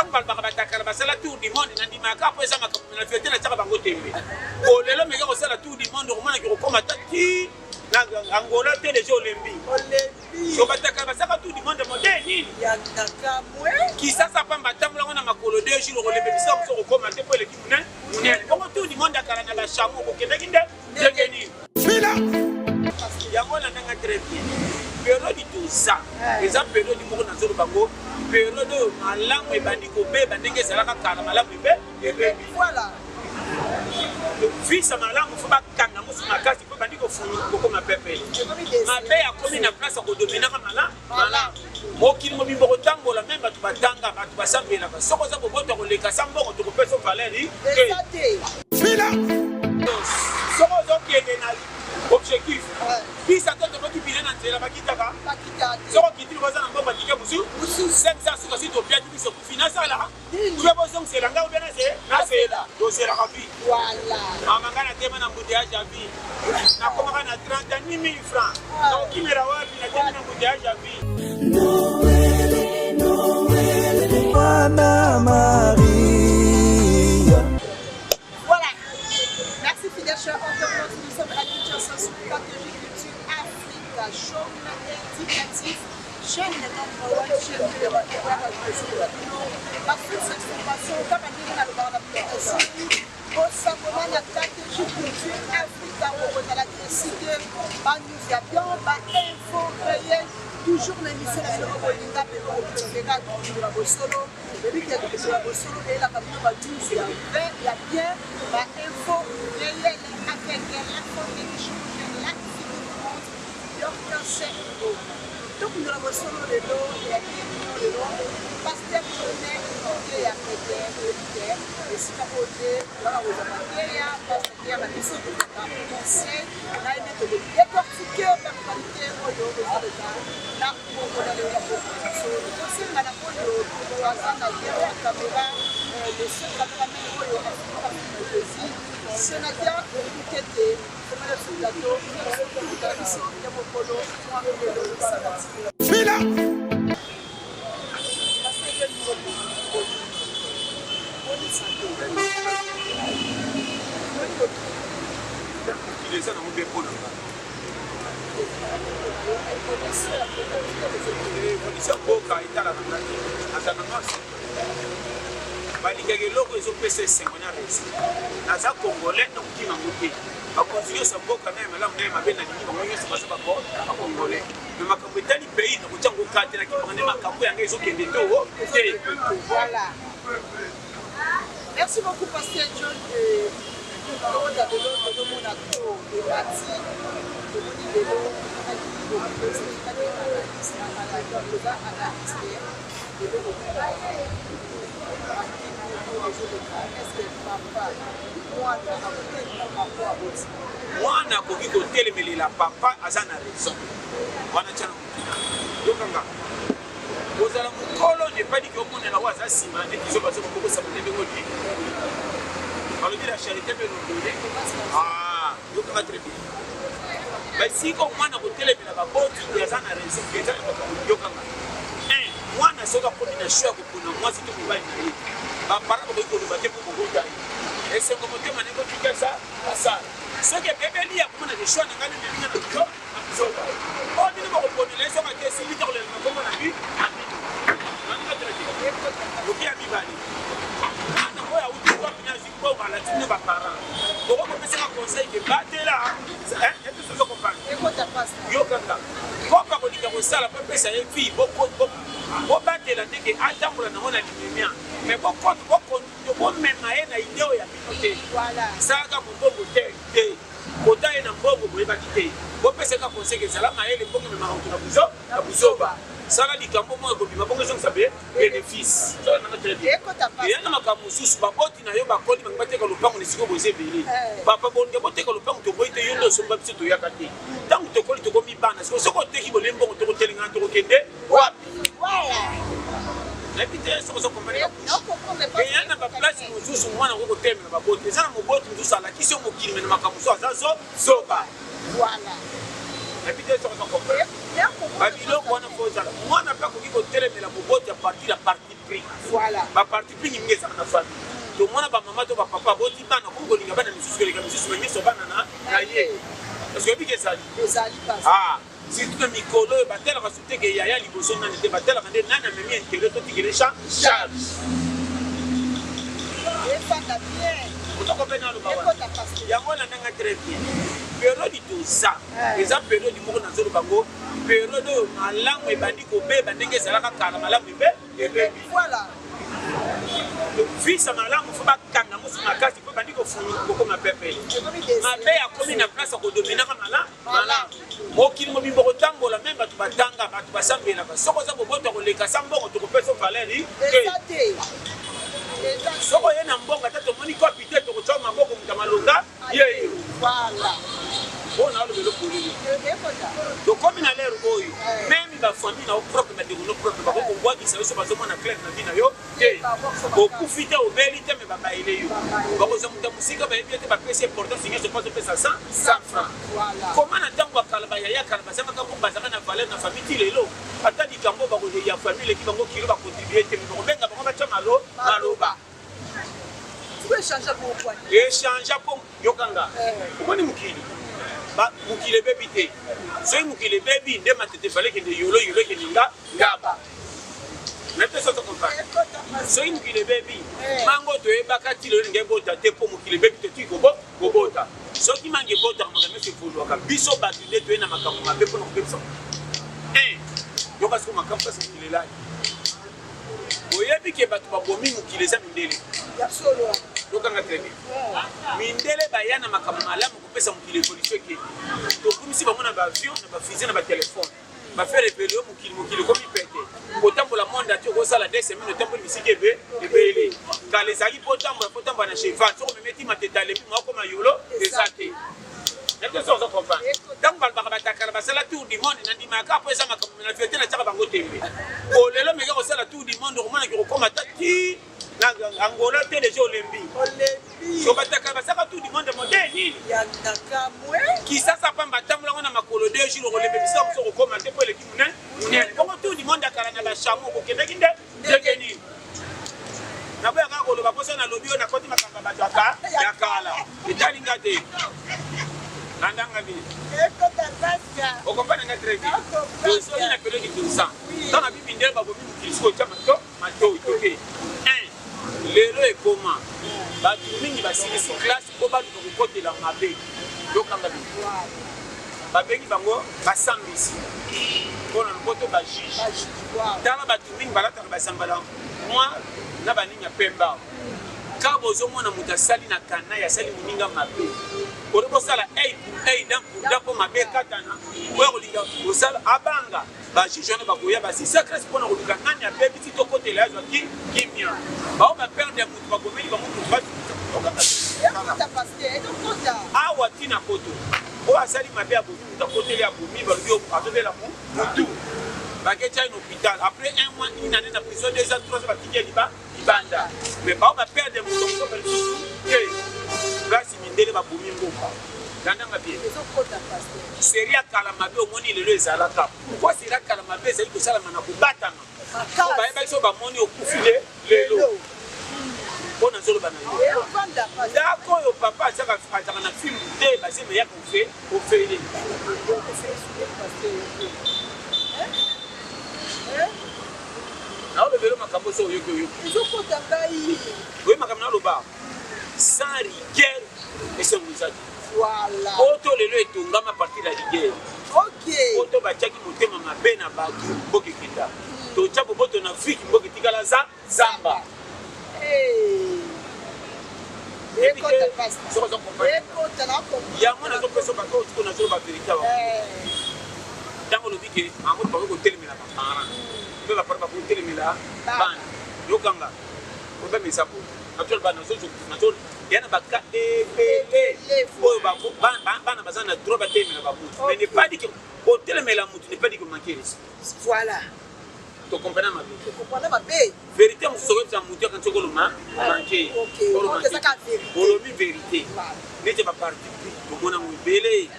balbaka batakala basala tour du monde nandimaka po eza makambo na fete na tiaka bango tembe olelo meka kosala tour du monde okomonaki kokoma tati na Angola te déjà olembi so batakala basaka tour du monde modele nini kisasa pamba tambolango na makolo 2 jours okolembe bisa moso kokoma te po eleki munene bongo tour du monde akala na bashamo okokendaki nde ndenge nini yango na ndanga très bien période tout ça eza période moko na zolo bango période malamu ebandi kobeba ndenge ezalaka kala malamu ebebi voilà fils malamu fo bakanga mosu makasi po bandi kofuni kokoma pepe mabe akomi na place akodominaka malamu mokili mobimbo kotambola meme bato batanga bato basambelaka soko oza koboto koleka sa mbongo tokopesa valeri soko ozokende na objectif bisa to tokoki bile na nzela bakitaka soko kitili baza na mbongo batike mosu 500 suka si topia tu biso finasala tuye bozongisela nga obia nasela tozelaka vi mamanga na tema na mbuteyage ya vi nakomaka na 30 000 francs nakokimela wapi na temi na mbuteyage ya vi Anna Maria. Voilà. Merci fidèles chers internautes. Nous sommes à Kinshasa sur Stratégie Culture Africa. Show éducatif. Chaîne de number one chaîne de la la toute cette formation, comme on dit dans le bar d'application, au simplement la stratégie culture Africa, où on a la cité, par nous y a bien, par info réelle, toujours l'émission de la Bolinga, mais on peut faire de la Bossolo, et puis il y a de la Bossolo, et la cabine va tout, il y a bien, par info réelle, avec l'info émission, l'activité du monde, l'organisation. Donc nous avons solo de l'eau, il y a des millions de l'eau, pasteur journée, il y a des et si vous avez des parce qu'il y a des choses qui sont conseil, on a aimé de décortiquer la qualité au lieu de ça. Là, on a les conseils, on a la caméra, le seul caméraman, sénateur, qui était balingaki eloko ezopesa esengo na resi naza congolais nokotima mote bakonzi nyonso mboka naye malamu naye mabe na lingi bango nyonso baza bacongolais me makambo etali pays nakotia ngo kate nakibanga nde makambo yango ezokende te te. Voilà. Merci beaucoup, Pasteur John. mwana akoki kotelemelela papa aza na raison wana tiana yokanga ozala mokolo nepaliki omonela oyo aza nsima neti zo baza kokokosama nde ndenge odi balobi la charité mpe nondole yokanga très bien basiko mwana kotelemela baboti aza na raison eza yokanga mwana soki akomi na sho ya kopona mwasi to mobali na ye bapara bakoki koloba te mpo mobota ye esengo motema ndenge otika eza asala soki ebebeli ya komona desho na ngai nelinga na bizoba oyo bino bakoponela ye soki ake esili te kolela na kombo na bi oki ya mibale ana oyo awuti kopina azwi mbongo alatini bapara okokopesaka conseil ke batela etusozo kopana yokanga kopa kolinga kosala mpo epesa ye fille bobatela ndenge atambola nango na limemia me bomema ye na ideo ya bino te salaka mombongo te kota ye na mbongo boyebaki te bopesaka conseil ezala mayele mbongo ememaka moto na buzoba sala likambo moko ekobima bongo ezongisa bénéfice eya na makambo mosusu baboti na yo bakoli bangi bateka lopango na esika boza ebele papa bonde boteka lopango toboyi te yo nde osomba biso toyaka te ntango tokoli tokomibana siko soki oteki bole mbongo tokotelengana tokokende wapi nayebi te soki ozokombaneka eya na baplace mosusu mwana ngo kotemela baboti eza na moboti mosusu alakisi yo mokili me na makambo mosusu aza zoba nayebi te soki ozokombaneka babiloko wana kozala mwana mpe akoki kotelemela moboti ya parti pris. Voilà. Ba parti pris ni ngeza na famille. To mona ba maman to ba papa boti bana ko ngolinga bana misusu kolinga misusu mengi so bana na ye. Parce que bige ça. Ah, si tout le micolo batela ba soute ke yaya liboso na nete batela kande nana memi intérêt to tigere charge. Et pas ta bien. Yango na nanga très bien. Période tout ça. Eza période moko na zolo bango. Période malamu ebandi ko beba ndenge zalaka kala malamu ebe. Voilà. Fils malamu faut ba kanga musu makasi ko bandi ko funu ko ma pepele. Mabe ya komi na place ko dominer malamu. Okili mo bimbo tambola même batu batanga batu basambela ba soko za boboto ko leka samboko to ko pesa valeri. Soko yena mbonga tato moni ko pite to ko choma maboko mtamalonga. Ye. Voilà. On a le problème. Donc comme na l'air boy, même ba famille na propre mais de no propre ba ko bois qui ça se passe na clair na vina yo. Beaucoup fite au belité mais ba baile yo. Ba ko za muta musika ba yebite ba pesa important signer se passe pesa 100 francs. Voilà. Comment na tango kala ba ya kala ba sama ka ko bazaka na valeur na famille lelo. Ata di kambo ba ko ya famille ki bango ki ba contribuer te ba ko benga ba ko ba chama maloba. Tu peux changer pour quoi? Échanger pour yokanga. Comment mukili? Ba mukile baby te. So mukile baby nde matete fallait que de yolo que ninga ngaba. Nete so to comprendre. So mukile baby mango to ebaka ti lo nge bota te po mukile baby te ti go bota. So ki mangi bota mo ka mese fujo ka biso batu de to na makambo mabe po no pepsa. Yo parce que makambo ça c'est mukile là. Oyebi ke batu ba bomi mukile za mindele. Ya solo. Yokanga très bien. Mindele bayana makambo malamu kopesa mukile policier ke. To kumisi ba mona ba avion na ba fusil na ba téléphone. Ba faire repérer mukile comme il pète. Kotambola monde ati ko sala 2 semaines otambola misike ebele. Kale zaki potambola na cheval. So me meti mateta lepi moko mayolo ezate. Nete so so comprendre. Donc balbaka batakala basala tour du monde na ndimaka après ça makambo na fête na tshaka bango tembe. Ko lelo meka ko sala tour du monde ko mona ki ko koma tati. Angola te les Olympiques. So bataka basaka tout du monde moderne. Ya nakamwe. Qui ça pamba tamula na makolo 2 jours ko lembe bisa ko commenter pour l'équipe né. Ko tout du monde akala na ba chamo ko kende kinde. Dekeni. Na boya ka ko lo baposa na lobby na koti makamba bataka ya kala. Itali ngate. Nandanga bi. Eko tabasha. O comprendre nga très bien. Donc so na période de tout ça. Dans la Bible ndel ba bomi kisko chama to mato itoke. Lelo et comment batu mingi basilisi classe ko balu ko kotela mabe yokanga bi babengi bango basambisi bona nkoto ba juge tala batu mingi balata basambala moi na baninga pemba ka bozo mona mutasali na kana ya sali muninga mabe ore bosala dan ko mabe katana oya kolinga bosala abanga ba juge na bakoya ba si sacré pona koluka nani ya bebi ti to kotela ya ki kimia ba ba perdre mutu ba komeli ba mutu ba awa tina koto o asali mabe ya bomi mutu akoteli ya bomi balobi atobela mutu baketia une hôpital après 1 mois une année na prison 2 ans 3 ans batiki libanda mais ba perdre mutu ko ba ke grâce mindele ba bomi mboka Nandanga bien. Seria kalamabe omoni lelo ezalaka. Pourquoi seria kalamabe ezali ko sala mana ko batama? Ko ba eba so ba moni okufile lelo. Bona zolo bana. Dako yo papa saka ataka na film te ba se meya ko fe o fele. Na o lelo makambo so yo yo. Zoko tabai. Oui makambo na lo ba. Sans rigueur et sans musadi. Voilà. Auto lelo etongama partir la ligue. OK. Auto bachaki motema mabe na batu boke kita. To chapo boto na fiki boke tikala zamba. Eko te passe. Eko te la ko. Ya mona zo peso bako tiko na zo ba verita ba. Dango lo bike amot ba ko telemela ba para. Be ba para ba ko telemela ban. Yo kanga. Ko ba misapo. Actuel ba na zo na zo yana baka ebele oyo bana baza na droit batelemela bamutu mais n'est pas dit que otelemela mutu n'est pas dit que manquer respect. Voilà. To comprendre ma vie. Tu comprends ma vie. Vérité musu soki za mutu quand tu koloma manquer. Olobi vérité. Nete ba parti to mona mu ebele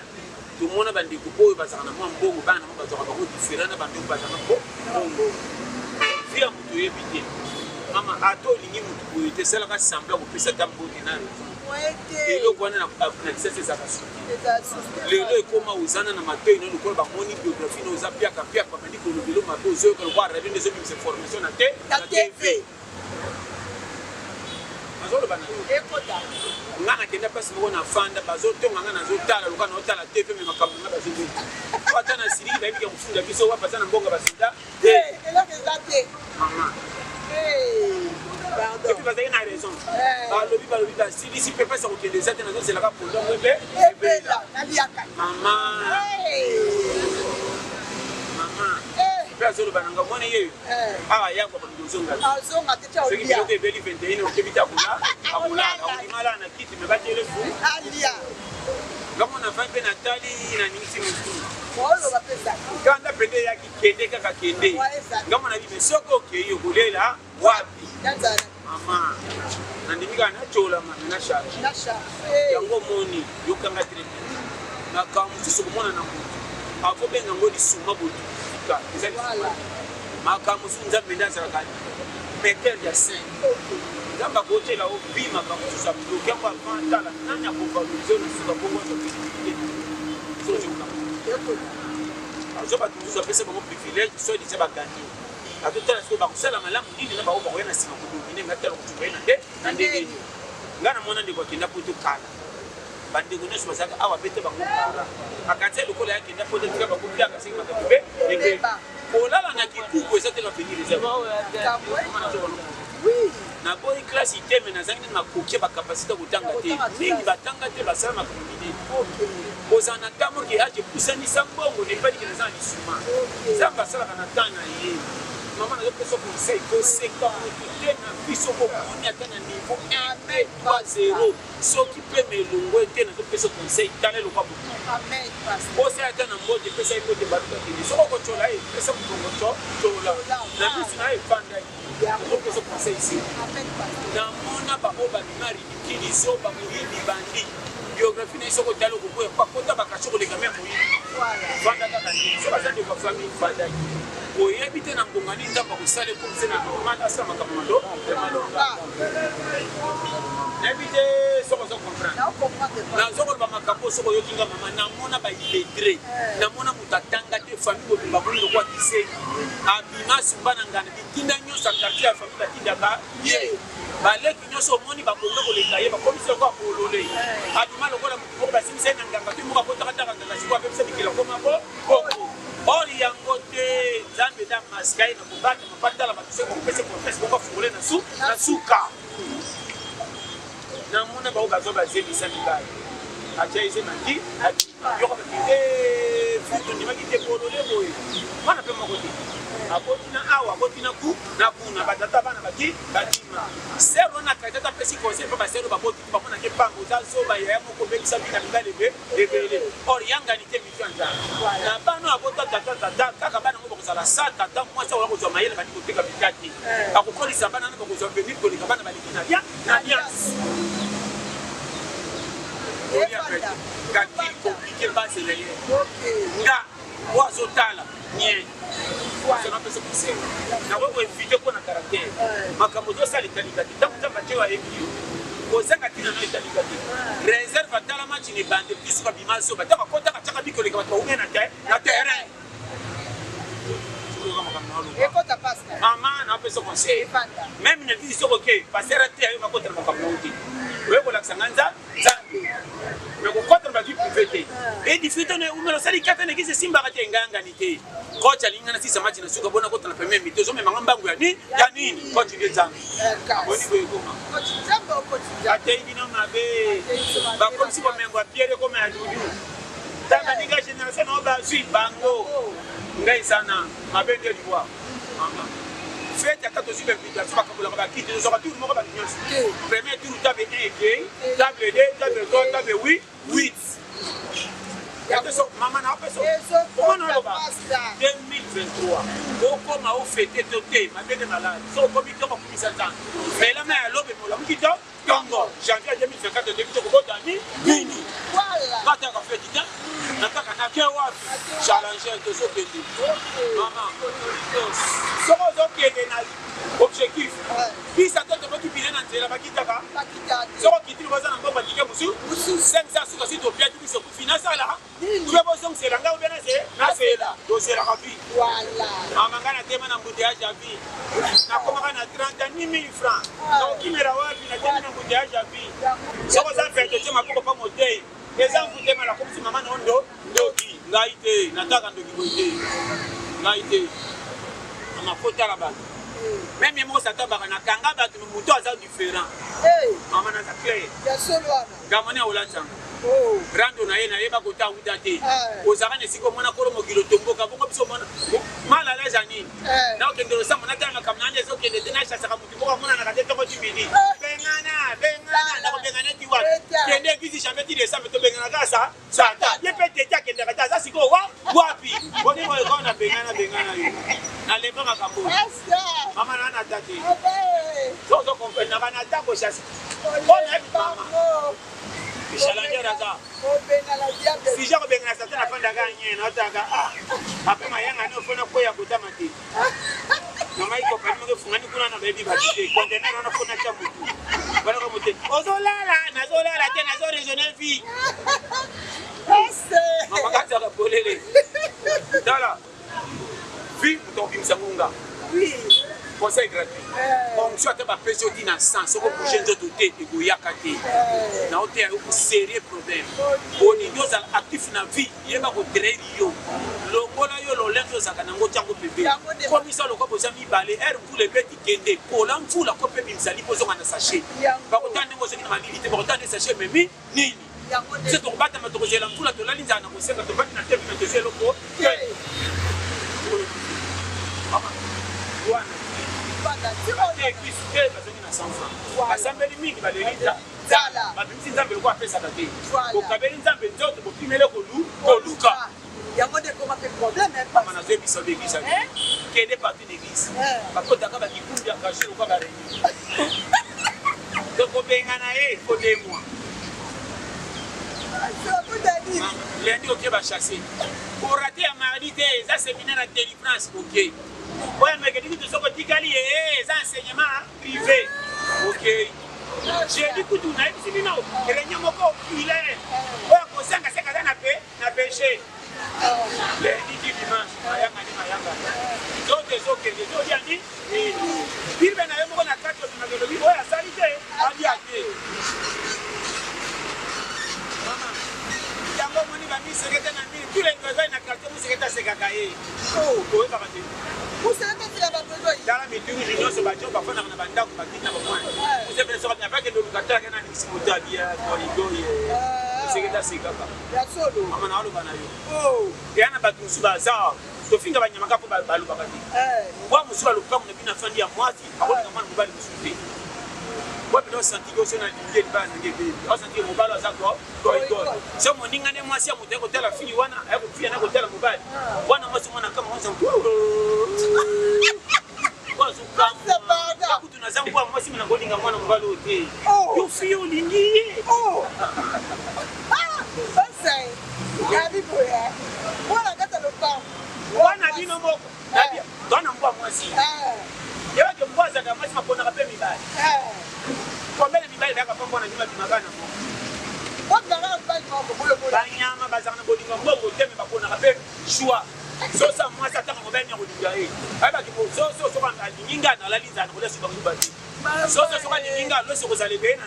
to mona bandeko oyo bazaka na mwa mbongo bana mo bazaka ba ko différent na bandeko bazaka ko. Via mutu yebite. maman ato lingi mutu te sala ka sembla ko pesa tambo na lelo kwana na kisasa za kasuki lelo ekoma uzana na matoi no lokola bamoni biographie no za piaka bamandi ko lelo mabe ozo ko kwa radio des informations na TV bazolo bana ekota ngana kenda pasi moko na fanda bazotonga ngana zotala lokana otala TV me makambo na bazozo wata na siri ba bika mfunda biso wapa sana mbonga basida eloko ezate mama pardon et puis bazali na raison balobi basili si pepe sa kokende eza te nazozelaka ponda mwebe ebela naliaka mama mpe azoloba nanga mwana ye awa yangwa balingi azonga te tia soki olia biloko ebeli 21 okebita akolala okimala na kiti me batele fu alia ngamona vai mpe natali na ningisi motu oloba pesa kanda pende eyaki kende kaka kende ngamona bibe soki okei okolela wapi danzana mama nandimi kaka nacola mame na charge nasha yango moni yokanga trete makambo mosusu komona na motu akobenga ngo lisuma botu eza lisuma makambo mosusu nzambe nde azalaka meter ya saint nzambe akotela obima makambo mosusu abiloki yango avant tala nani akovalorize na suka bongo azo bato mosusu apesa bango privilège so edise baganye atotala sikoyo bakosala malamu nini na bango bakoya na nsima kodomine ngatala kotunga ye na ndenge nini ngai namona ndeko akenda po tokala bandeko nyonso bazalaka awa bete bango kala akantia lokola yakenda po tetika bango piaka seki makambo mpe ebe kolala na kikuku eza te bavenir eza naboyi klase iteme nazangi nini makoki bakapasité kotanga te mingi batanga te basala makambo minene kozala na ntango ke age epusanisa mbongo nepalike naza na lisuma nzambe asalaka na ntan na ye mama nazopesa conseil koseka motu te na biso bokoni ata na niveau 1-3-0 soki mpe melongo ete nazopesa conseil tala elokwa motu osala ata na mbote epesa ye mbote bato bakende soko kocola ye pesa mokongo cola na biso na ye efanda ye nazopesa conseil isi namona baoyo bamima ridikili zoba moyibi bandi biographie na ye soko tala okokoya pakota bakashe koleka me moyibi fanda kaka ndeni so baza ndeko famille fandaki oyebi te na mbongani nzambe akosala ekomise na normal asala makambo malonga nayebi te soko ozo comprendre nazokoloba makambo soko oyokinga mama namona bailledre namona moto atanga te famille mobimba moni lokwa kisengi abima sumba na ngana bitinda nyonso akartier ya famille batindaka ye baleki nyonso omoni bakonga koleka ye bakomisi lokwa polole abima lokola motu moko basimisa ye na nganga te moko akotakataka nganga siko apemisa mikila komabo kongo ori yango te nzambe da maskai na kobata mapatala batuse kopesa profesi moko afungole na suka namona bao bazo bazebisa mibai atia eze nandi yoko bakende futu ndimaki te polole boye wana mpe moko te akotina awa akotina ku na kuna batata bana baki batima sero na katata pesi conseil mpe basero babotiki bamonake mpango oza zoba yaya moko obebisa bina mibale ebele or yangani te mitu ya nzambe na bana abota tata kaka bana ngo bakozala sa tata mwasi akola kozwa mayele bandi koteka bita te akokolisa bana na bakozwa venir koleka bana baleki na alliance kaki komplike basele ye nga o azotala nye azonapesa kosela nakoki koinvite mpo na caractere makambo ozosalikalinga te ntango nzambe ate ayebi yo kozanga ntina no etalika te réserve atala match na ebande biso babima zoba ntango akotaka tiaka bikoleka bato baume na terrain mama napesa conseil même na visi soko ke pasera te ayo bakotela makambo nao te oye kolakisa nga nzambe me kokotela batu privé te edifite ne umelo osali kata nekisi esimbaka te engayangani te coach alinga na sisa match na suka bona kotala premier mito ozomemanga mbangu ya nini coach nde nzambe boni boyekoma atei bino mabe bakomisi bomengo ya pierre ekoma ya dudu tanga ninga génération nao bazwi bango ngai sana mabe nde liwa fête ya 14 invitation bakabolaka bakiti ezwaka tour moko bato nyonso premier tour table 1 ekei table 2 table 3 table 8 mama na opeso omona oloba 2023 okoma ofete to te mabende malade so okomi to bakumisa nzambe melama ya lobe molamuki to tongo janvier 2024 debito kobota nini kataka feti te nataka nake wapi challenger tozokende mama soko ozokende na objectif nzela bakitaka soko kitili boza na mbongo tike musu 500 suka si to pia tu se kufinansa la ube bozo nzela nga ube na sela do sela kapi Voilà. mama ngana tema na mbouteillage ya vie na koma na 30 000 francs donc kimera wapi na tema na mbouteillage ya vie soko za fete te makoko pa motei eza mbutema la komisi mama nondo ndoki ngai te nataka ndoki bote ngai te amafota la bato même moi ça tabaka na kanga bato muto aza différent mama na clair ya solo wana gamone olanja rando na ye na yeba kota uta te ozaka ne siko mona kolo mokilo tomboka bongo biso mona mala la jani na okendelo sa mona tanga kamnande zo kende tena chasaka mutu moko mona na kate toko tibini bengana na ko bengana tiwa kende bizi jamais ti desa meto bengana kasa sata ye pete ta kende kata za siko wapi boni mo ko na bengana yo na leba makambo mama na tate zo comprendre na bana ta ko chasi Challenger ça. Si j'ai bien la certaine afin de gagner, après ma yanga ne faut pas y avoir mati. Mama iko pas me fungani kuna na baby bati. Conteneur na fona cha mutu. Bana ko mutu. Ozola tena zo raisonner vie. Mama kata ka bolele. Dala. Vie mutombi msangunga. Oui. Conseil gratuit. Fonction à passer au dîner sans ce que vous gênez de et vous y accater. N'a aucun sérieux problème. On y doit actif dans la vie. Il y a pas de trésor. Le voilà yo le lenzo sakanango tiango bébé. Comme ça le quoi vous avez balé air pour les petits kende. Pour l'enfou la copie bimsali pose on a sachet. Par autant de moi c'est une malité. Par autant de sachet mais ni. C'est ton battre ma troisième l'enfou la tola linza na conseil que tu vas na tête na deuxième loco. Asambeli mingi balelita zala babimisi nzambe lokwa apesaka te kokabeli nzambe nzoto bopimele koluka yango nde koma pe problème mama nazoyebisa l'église kende parti d'église bakotaka bakikumbi ya kashe lokwa bareuni tokobengana ye fo 2 mois lendi oke bachasse orate ya mardi te eza séminaire ya délivrance oke ouais, mais que tu te sens que tu es un enseignement privé. Ok. J'ai dit que tu n'as pas dit non. Que les gens m'ont il est. Ouais, qu'on s'en casse quand on a péché. Les dit dimanche. Mayanga. D'autres ok. Les autres ont dit. Il vient à un a 4 de la vie. Ouais, ça dit. A dit à qui? Maman. Yango moni ba mi seketa na mi. Tous les besoins na quartier mu seketa sekakaye. Oh, ko e ba ba. Vous savez que la besoin dans la météo junior se battre parfois dans la bande d'ako bakina ba point vous savez ça n'a pas que le locataire qui na ni simota bia korido ye c'est que ça c'est kaka ya solo mama na alo bana yo oh et ana ba tusu ba za to finga ba nyamaka po ba lo ba kati wa musula lo pa mo bina fandi ya mwati akona kama mo ba le musuti wa bino senti ko sona lié de base ngebe o senti mo ba lo za ko so mo ninga ne mwasi ya mo te ko tela fini wana ay ko fia na ko tela mo ba wana mo simona kama wanza tunazangwa mwasi mna ngolinga mwana mbali ote yo fio lingi basa abi boya wala kata lo pa wana bino moko nabia dona mbwa mwasi yewa ke mbwaza kama mwasi makona kape mibali kwa mbele mibali daka pambo na nyuma bimagana kwa ngara mbali moko boyo banyama bazana bolinga mbongo teme bakona kape shwa sosa mwasa tanga mobile nyako dingae aba ki soso soka ndinga na la linza na leso bangu bati soso soka ndinga leso kozalebe na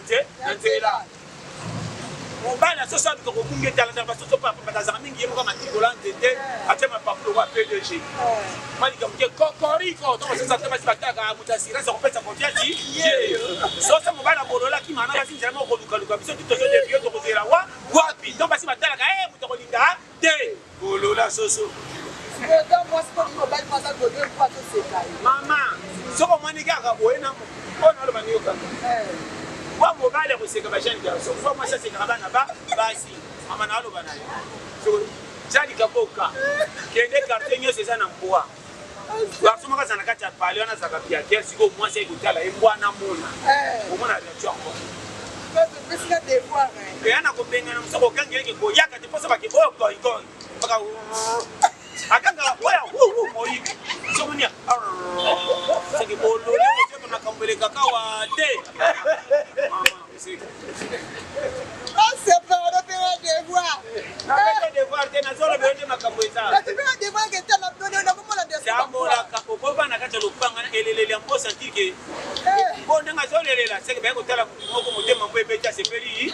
nzela mobile sosa biko kunge talanda ba soso pa bazana mingi yemo kama tikola ntete atema papulo wa PDG malika mke kokoriko to sosa tema sipataka mutasira sa kopesa confiance ye sosa mobile bolola ki mana ba sinjama ko luka biso titoso de vieux to kozela wapi donc basi batala ka mutakolinda te bolola soso Maman, ce qu'on m'a dit, on a le moi, mon bail est aussi comme un jeune garçon. Moi, ça, c'est grave là-bas. Vas-y, maman, on a le banaille. J'ai dit que les quartiers, c'est un emploi. Garçon, moi, ça n'a qu'à parler, on a sa papier. Quel si au moins c'est écouté là, et moi, on a mon. Au moins, on a le choix. Et on a compris que nous sommes au Kangé qui est yaka, tu penses pas qu'il akanga oya moi somunia c'est que bolo le pele kakawa te. C'est pas on peut devoir. Na peut devoir te na zolo bende makambo eza. Tu peux devoir que tu as donné na komona de. Jambola ka okoba na kata lopanga elelele ambosa tike. Bonde ngazolelela seke ba ko tala moko motema mbo ebeta sepeli.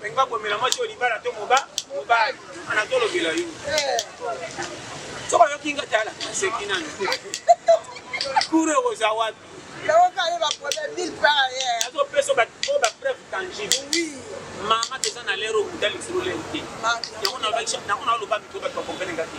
Benga komela mwasi olibala to mobali. Ana tolo bila yo. Soka yo kinga tala sekinana. Kure oza wapi? Là on va aller va problème 1000 par ailleurs. Azo peso ba preuve tangible. Oui. Mama tesa na lero mudali sirolenti. Yango na bakisha na ona loba mitoba to comprendre ngati.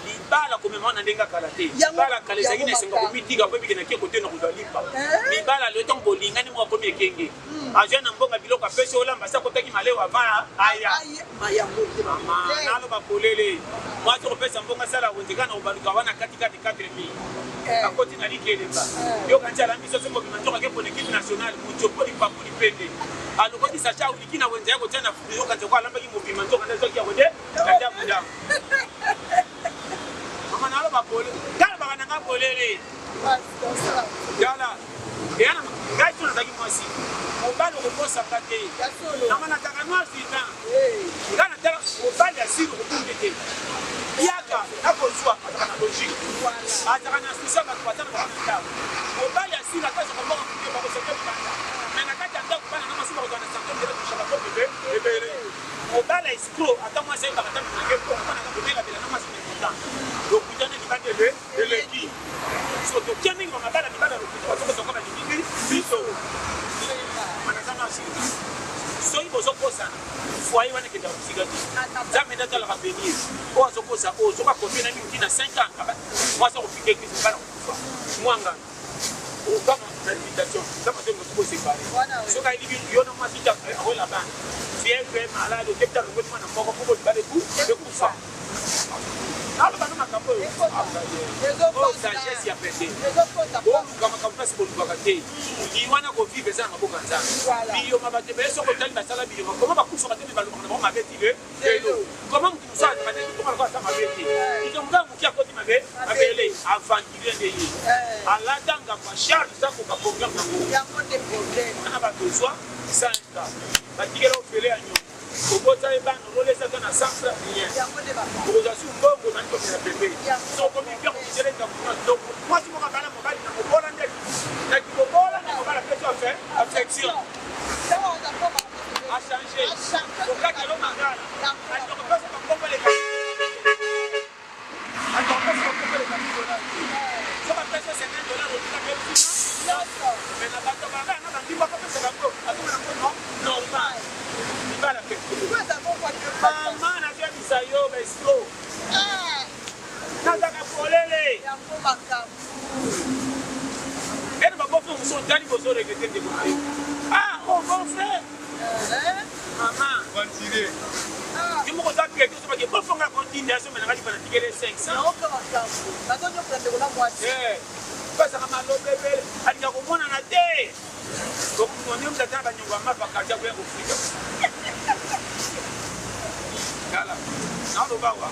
Libala komema na ndenga kalate. Libala kale zangine senga komitika po bikena ke kote na kudalipa. Libala le ton bolingani mo premier kenge. Aje na mbonga biloko apesi olamba sa kotaki malewa va aya. Aya mbote mama. Na lo ba kolele. Moi to pesa mbonga sala wonzekana obaluka wana kati 4000. Akoti na likeleba. Yo kancha la miso sembo bimantoka ke pour l'équipe nationale muchopo li papuli pende. Alokoti sacha ulikina wenza yako tena fuyo kanza kwa lamba ki mobima ntoka ndezo kia wende. Kaja muda. Mama na lo ba kole. Kala ba kana ngabolele. Yala. Yana gaito na zaki mwasi. Mobalo ko posa kate. Mama na taka mwasi ta. Ngana tala mobali asiri ko kundete. Yaka nakozwa na logique. Ataka na sisa ba kupatana kwa mtao. Mobali asira kaza kwa mbona kwa kwa sekta banda. Na kati anda kupana na masuka kwa na santo ndio kushaka kwa bebe. Mobali escrow ata mwa sasa kata na ngepo kwa na kubela bila na masuka kwa. Donc kutana ni bande le qui. So to kemi kwa mabala ni bala kwa sababu kwa ni biso. Mana sana asira. So ibo zokosa. Foyer wana kenda kusigati. Jamais data la revenir. Kwa zokosa o soka kofi na mimi na 5 ans kaba. Moi ça ofike kisi bana kufa. Mwanga. O kama na invitation. Kama tu mko séparé. Soka ili yona masita kwa la bana. Fièvre malade, kepta ngo mwana moko ko bale ku de kufa. Nalo bana makambo yo. Oh sagesse ya pété. Bon kama kampasi ko lubakate. Iwana ko vivre ça na boka nzana. Biyo mabate beso ko tali basala biyo. Comment ba kufa katene baluka na mabeti le. Comment tu ça ba ne ko ba ça mabeti. Iko mga mukia ko ti mabe abele avant qu'il de yi. Ala danga kwa charge ça ko ba problème na ngo. Ya ko de problème. Na ba besoin ça ça. Ba tikelo fele anyo. Obota ebana rolesa kana sakra bien. Ozasu mbongo na ndio ya pepe. So ko mi pia kujele ka kuna donc moi si mo ka bana mobali na mobola ndeki. Na kibobola na mobala pecho fait affection. Ça on a pas a changé. Donc là kelo magala. A donc pesa kwa komba le ka. A donc pesa kwa komba le ka $. So ba pesa $50 au ka pepe. Mais na bato baba na ba ndimba kwa pesa kwa. Atuma na no normal. Bala pe. Mama na kia bisayo besto. Nataka polele. Yango makamu. Et ma bonne frère sont allés aux oreilles de tes côtés. Ah, mon bon frère. Maman. Continuez. Je me retrouve quelque chose parce que bon frère continuation mais n'a pas dit les 500. Non, pas makamu. Maintenant je prends de la moitié. Parce que ma lobe belle, elle a comprendre na té. Donc on est dans la nyumba mapa kaja kwa Afrika. Kala. Nalo bawa.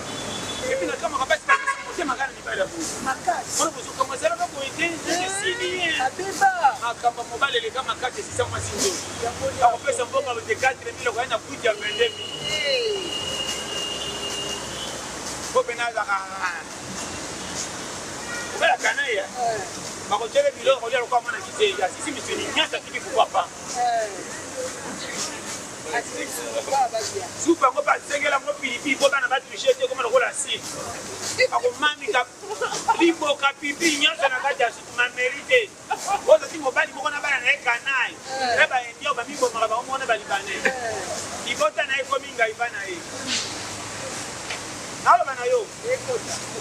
Epi na kama kabisa kwa magana ni baada bu. Makati. Mbona bozo kama zera kwa kuitenzi sisi. Abeba. Kama mobile ile kama kati sisi kama sinzo. Kwa pesa mbonga wa 4000 kwa ina kuja pendemi. Kwa benaza Bela kanaya. Bako chele bilo ko lero kwa mwana kiteja. Sisi misini nyasa tiki kupapa. Super ko ba sengela mo pipi ko bana ba trichete ko mwana ko la si. Bako mami ka libo ka pipi nyasa na kaja siku ma mérité. Ko za timo bali ko na bana na kanai. Reba ndio ba mimbo mara ba mo na bali bane. Ibota na iko minga ibana hii. Nalo bana yo.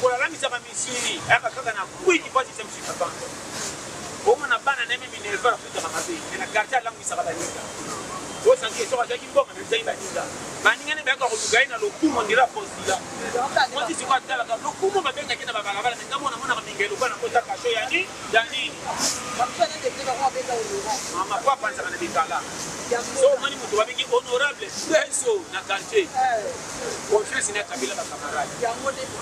Kwa la misa ba misini. Aka kaka na kwiki kwa sisi mshika bando. Kwa na bana na mimi nilivara futa kama hivi. Na garta langu isabadilika. Kwa sababu hiyo kwa sababu ngoma ndio ibadilika. Maningane beka kutugaina lokumo ndira postila. Kwa sisi kwa tala kama lokumo mabenga kina barabara ngamo na mona kamingelo bana kota kasho yani yani. Kapana ndio kwa beka ulo. Mama kwa panza kana bikala. So mani mtu wabiki honorable. Peso na quartier. Confiance n'a pas la camarade.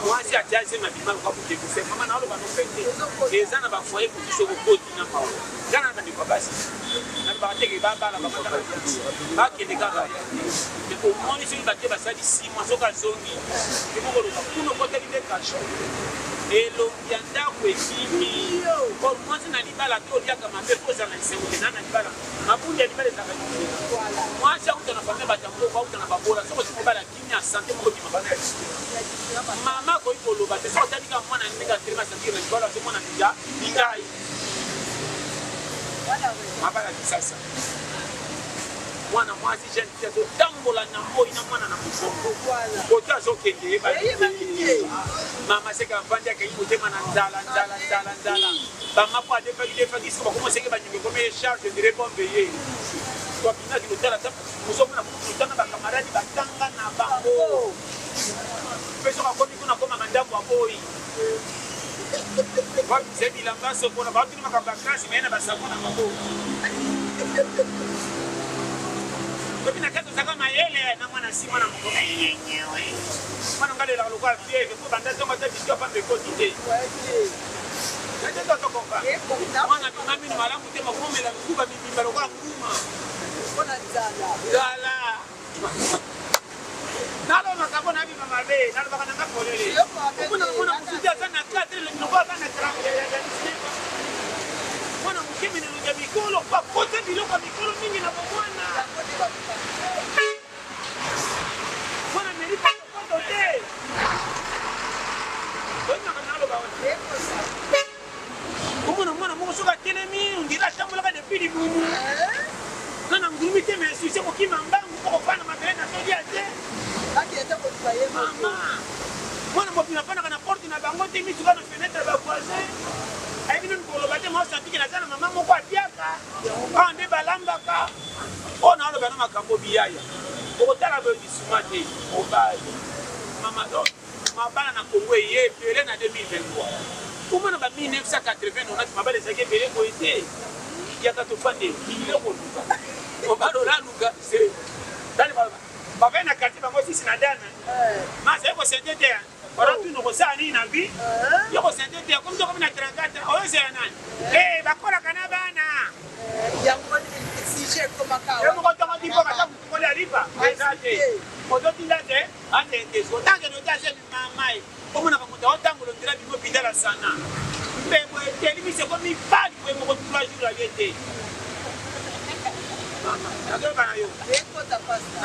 Moi, si à Tiazi, ma vie, ma vie, c'est comment on va nous faire. Les gens n'ont pas foyer pour se reposer dans le Quand on a des papas, on va dire que Baba, la maman, va qu'il y ait des gars. Mais au moins, ils sont battus, ça dit 6 mois, sur la zone. Et pour nous, côté des cachets. Et l'on vient d'avoir fini. Pour moi, c'est un animal à tout, il y a comme un peu de choses à l'intérieur. Ma boule est animale. Moi, j'ai eu un famille batambo, j'ai eu un babola, c'est parce que je suis la santé, je suis maman, quand il faut le battre, c'est parce que je suis la santé, je suis la santé, mabala kisasa mwana mwasi jeune fille tambola na moi na mwana na musongo kota zokende mama seka mvanja ke yimutema na nzala bama kwa defa kisiko bakoma seke banyimbe comme charge de répondre ye kwa bina ki lutala ta musongo na kutana ba camarade batanga na bango peso ba komi kuna koma mandambo aboyi What is it? I'm not so good about it. I'm not going to someone. But in a case of my area, no one has seen one of them. One of the local fear, the food and that's so much that you stop on the coast today. Let us talk about it. One of the mammy, Madame, with them a woman and Cuba, but one Gala. Nalo makabona hivi mama be, nalo baka nanga polele. Kuna kusudia sana kati ile ndoka kana tramu ya kanisa. Mwana mkimi ni ndio mikolo kwa kote bilo kwa mikolo mingi na bwana. Mwana nilipa kwa hotel. Bwana kanalo baona. Mwana mwana soka tena mimi ndila shamba la depuis bumu. Nana ngumi teme sisi kwa kimambangu kwa kufanya mabena sio aje. Mama, moi je suis pas porte na bango te mi tu na fenêtre ba voisin. Ai bino ko bate mo santi ke na sana mama mo kwa biaka. Ande balamba ka. Ona lo bana makambo biyaya. Ko tala be disumate o ba. Mama do. Mabana na Kongo ye pele na 2023. Comment na ba 1980 on a mabale zake pele ko ite. Ya ka to fande ile ko luka. O ba do la luka c'est. Dali ba. Baba na katiba ngo sisi na dana. Masa yako sentete ya. Bara tu no kosa ni na bi. Yako sentete ya kumto kama na 34. Oyo ya nani? Bakora kana bana. Yango sije koma kawa. Yango ko tama tipo kata kukola lipa. Exactly. Moto tindate ande ndezo. Tange no tase mamai. Komo na kamuta otango lo tira bimo pindala sana. Mbembo teli mise ko mi pali ko mo ko 3 jours à yete.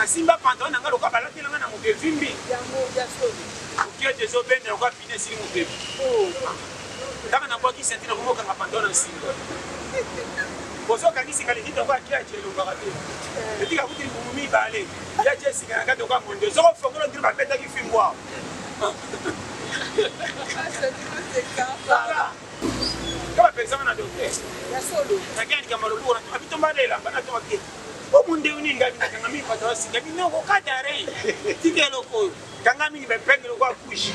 Simba pantalon nanga loka balati nanga na mobevimbi yango ya soni ukio tezo bende kwa pine sili mobevi kama na kwa kisenti na kumoka na pantalon na simba bozo kanisi kali hito kwa kia chelo kwa kati etika kuti mumumi bale ya jesi kana kato kwa mondo zo fongolo ndiri ba beta ki filmwa kama pesa na docteur ya solo takani kama robo na abitomba lela bana to wake o munde uninga kanga mimi pata wasinga mimi ngo katare tikelo ko kanga mimi bepengelo kwa kushi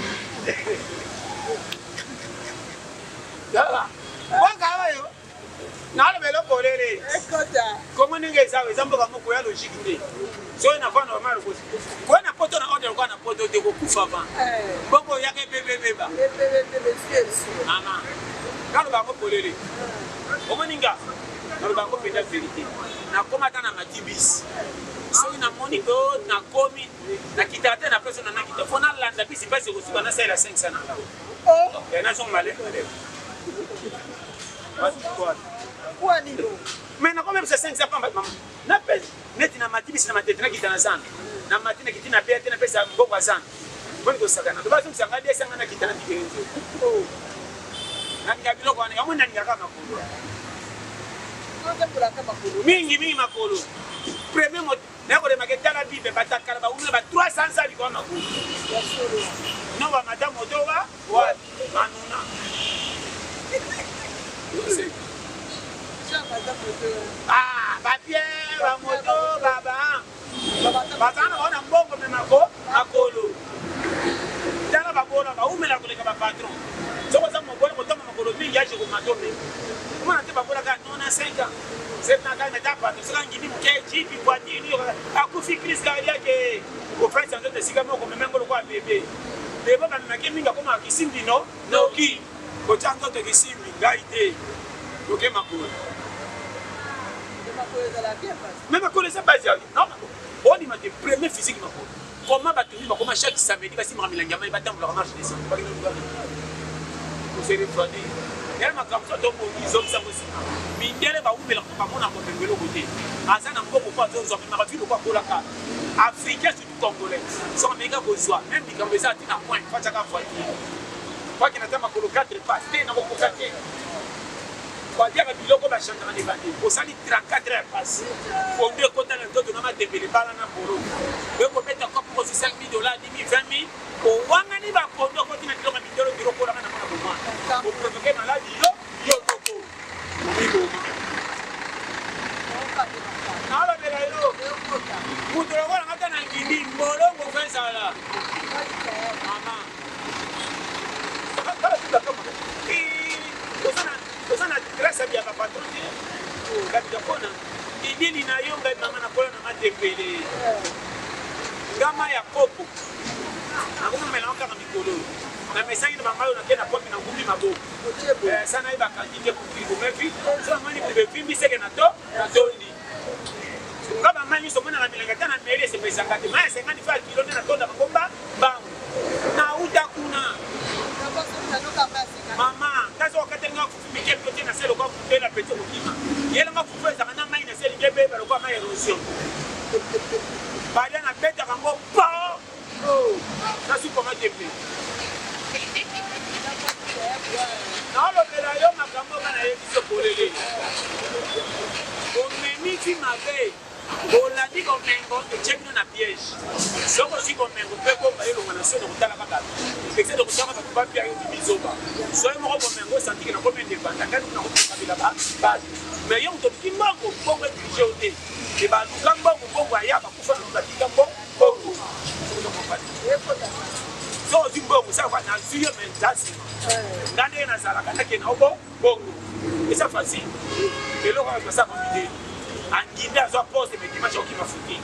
dala wanga hayo na ale belo kolele ekota komo ninge sawe zambo kama ko ya logique nde so ina kwa normal ko ko na poto na order kwa na poto de ko kufa ba mboko yake bebeba mama kalo ba ko kolele komo ninga kalo ba ko penda vérité na koma tana matibis so ina moni do na komi na kitate na pesa na kita fona landa bisi pesa ko suba na sala 500 na oh na son malé kwa nilo mais na koma pesa 500 pa mama na pesa neti na matibis na matete na kitana sana na matina kitina pete na pesa mboko sana boni ko sakana to baso msanga dia sanga na kitana tikenzo oh na ngabilo kwa ni amuna ngaka makulu mingi makolo premier mot na ko de maketala bibe batakala ba unule ba 300 sali kwa makolo no ba madame otoba wa manuna ba pierre ba moto baba bazana wana mbongo me makolo tala ba bona ba umela kuleka ba patron soko za mbongo moto makolo mingi aje ko matome mwana te bakola ka nona 5 ans c'est na ka meta pa to sanga ngini mkeji bi kwa dini akufi Chris kalia ke ko prince ndo sika moko memengo kwa bebe bebe ba maki minga koma kisimbi no ki ko chango to kisimbi gaite ok makolo même makolo ça base non on y m'a des premier physique makolo comment batumi bakoma chaque samedi basi mamilangi mai batambola marche des sangs ba kino c'est refroidi elle m'a comme ça donc ils ont ça aussi mindele ba umela ko mona ko bengelo côté asa na ngoko kwa zo mara filo kwa kola ka africain surtout congolais so mega besoin même bi kambe ça tina point fa chaka fois kwa kina tama ko 4 passes tena ko 4 kwa dia ka biloko ba changa na bandi ko sali 34 heures passe ko de kota na toto na ma debele bala na boro be ko beta ko pour $5,000 $10,000 $20,000 ko wanga ni ba ko do ko tina biloko mindoro biro ko la na ko kwa ko provoquer maladie yo koko bibo ala bela yo mutoro ko ngata na ngindi molongo fensa la mama kala tuta kama Osana grâce à ma patron kabila kona idili na yo ngai mama na kola na matembele ngama ya kopo akoma melanga na mikolo na mesangi na mama yo na kena kopi na ngumi maboko sana iba kandide ku kibo mefi so mani ku be fimbi seke na to na tondi ngaba mani so mona na milenga tana mele se pesanga te mai 55 kilo na tonda ngomba bangu na uta kuna mama kazo okatenga kufumike pyote na selo kwa kutela pete mukima yela ngafufeza kana mai na selo ngebe balo kwa mai erosion baada na beta kango pa na suko matembe na lo bela yo makambo kana yebiso polele omemiki mabe olandi komengo echekino na piège soko si komengo pe ko bayelo ngana selo kutala kaka excès de kutala ba papia yo bizoba soyo moko komengo santiki na komende banda kana kuna kopabila ba mais yo to kimbango bongo dirigé e ba lukambo bongo ayaba kufa na kikambo bongo so zimbongo sa kwa na ziyo mentasi ngane na sala kana ke na obo bongo et ça facile et le roi ça comme idée anginde azo poste mais dimanche oki mafuki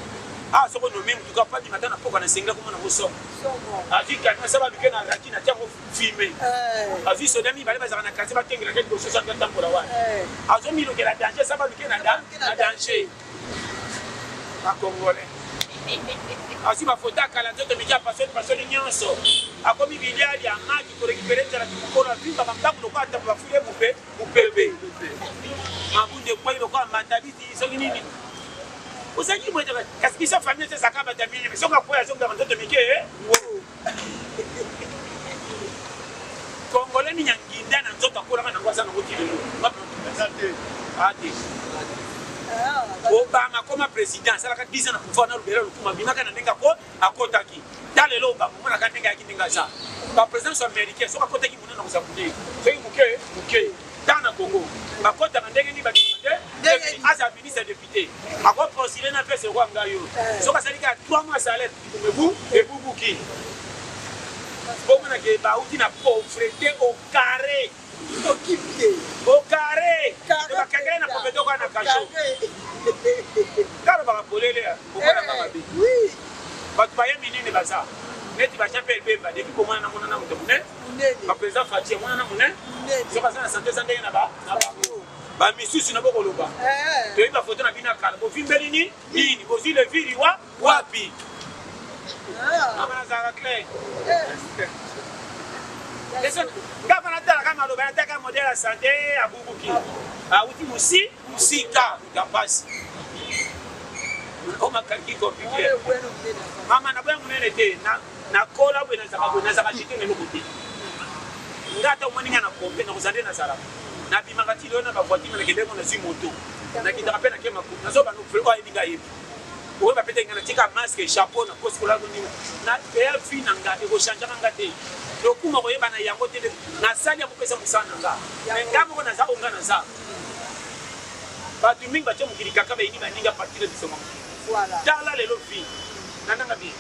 ah soko no même tu pas du matin na poko na sengla comme na boso avi kana saba bike na raki na tiamo filmer avi so demi bale bazana na kasi ba tengela ke boso sa tambola wa azo milo ke la danger saba bike na danger ba congolais asi ba fota kala nzoto media passion nyonso akomi biliali ya maki ko récupérer tala ko la vie ba mbangu ko ata ba fule mupebe mabunde kwa ile kwa mentality so nini usaki mmoja kasikisha familia sasa kama jamii mais songa kwa songa nzoto mike Congolais ni nyanginda na nzoto akora na ngwa sana ngoti lelo asante ati Obama comme président ça la 10 ans na pouvoir na lubera lukuma bimaka na ndeka ko akotaki dalelo Obama mona ka ndeka yakindinga za ba président américain so akotaki mona na kusakude so muke dans Congo bakota na ndenge ni ba asa ministre député ako considérer na pesa kwa ngayo so ka salika 3 mois salaire kumebu ebubuki bon na ke ba uti na pauvreté au carré au carré ba kangela na popeto kwa na kasho karo ba polele ukona mama bi oui ba paye minene baza neti ba chapel bemba depuis comment na mona na mutune ba président Fatia mona na mune so ka sana santé santé na ba ba misusu na boko loba to iba photo na bina kala bo vimbeli nini bo zile vili wapi amana za clair listen ngapana tala kama loba nataka modèle ya santé abubuki uti musika ngapasi o makaliki compliqué mama na bwa munene te na kola bwe na zaka chite ne lokuti ngata umaninya na kompe na kuzande na sala na bimaka tilo na ba voiture na kende na moto na kitaka pe na kema ku na zoba no frego ayinga yebi o ba pete ngana tika masque chapeau na koskola ngini na belle fille na ngate ko chanja ngate do kuma ko yeba na yango te na sali ko pesa musana nga ngamo ko na za onga na za ba tu minga cho mukirika ka ba yini ba ninga partir de soma voilà tala lelo vie nananga bi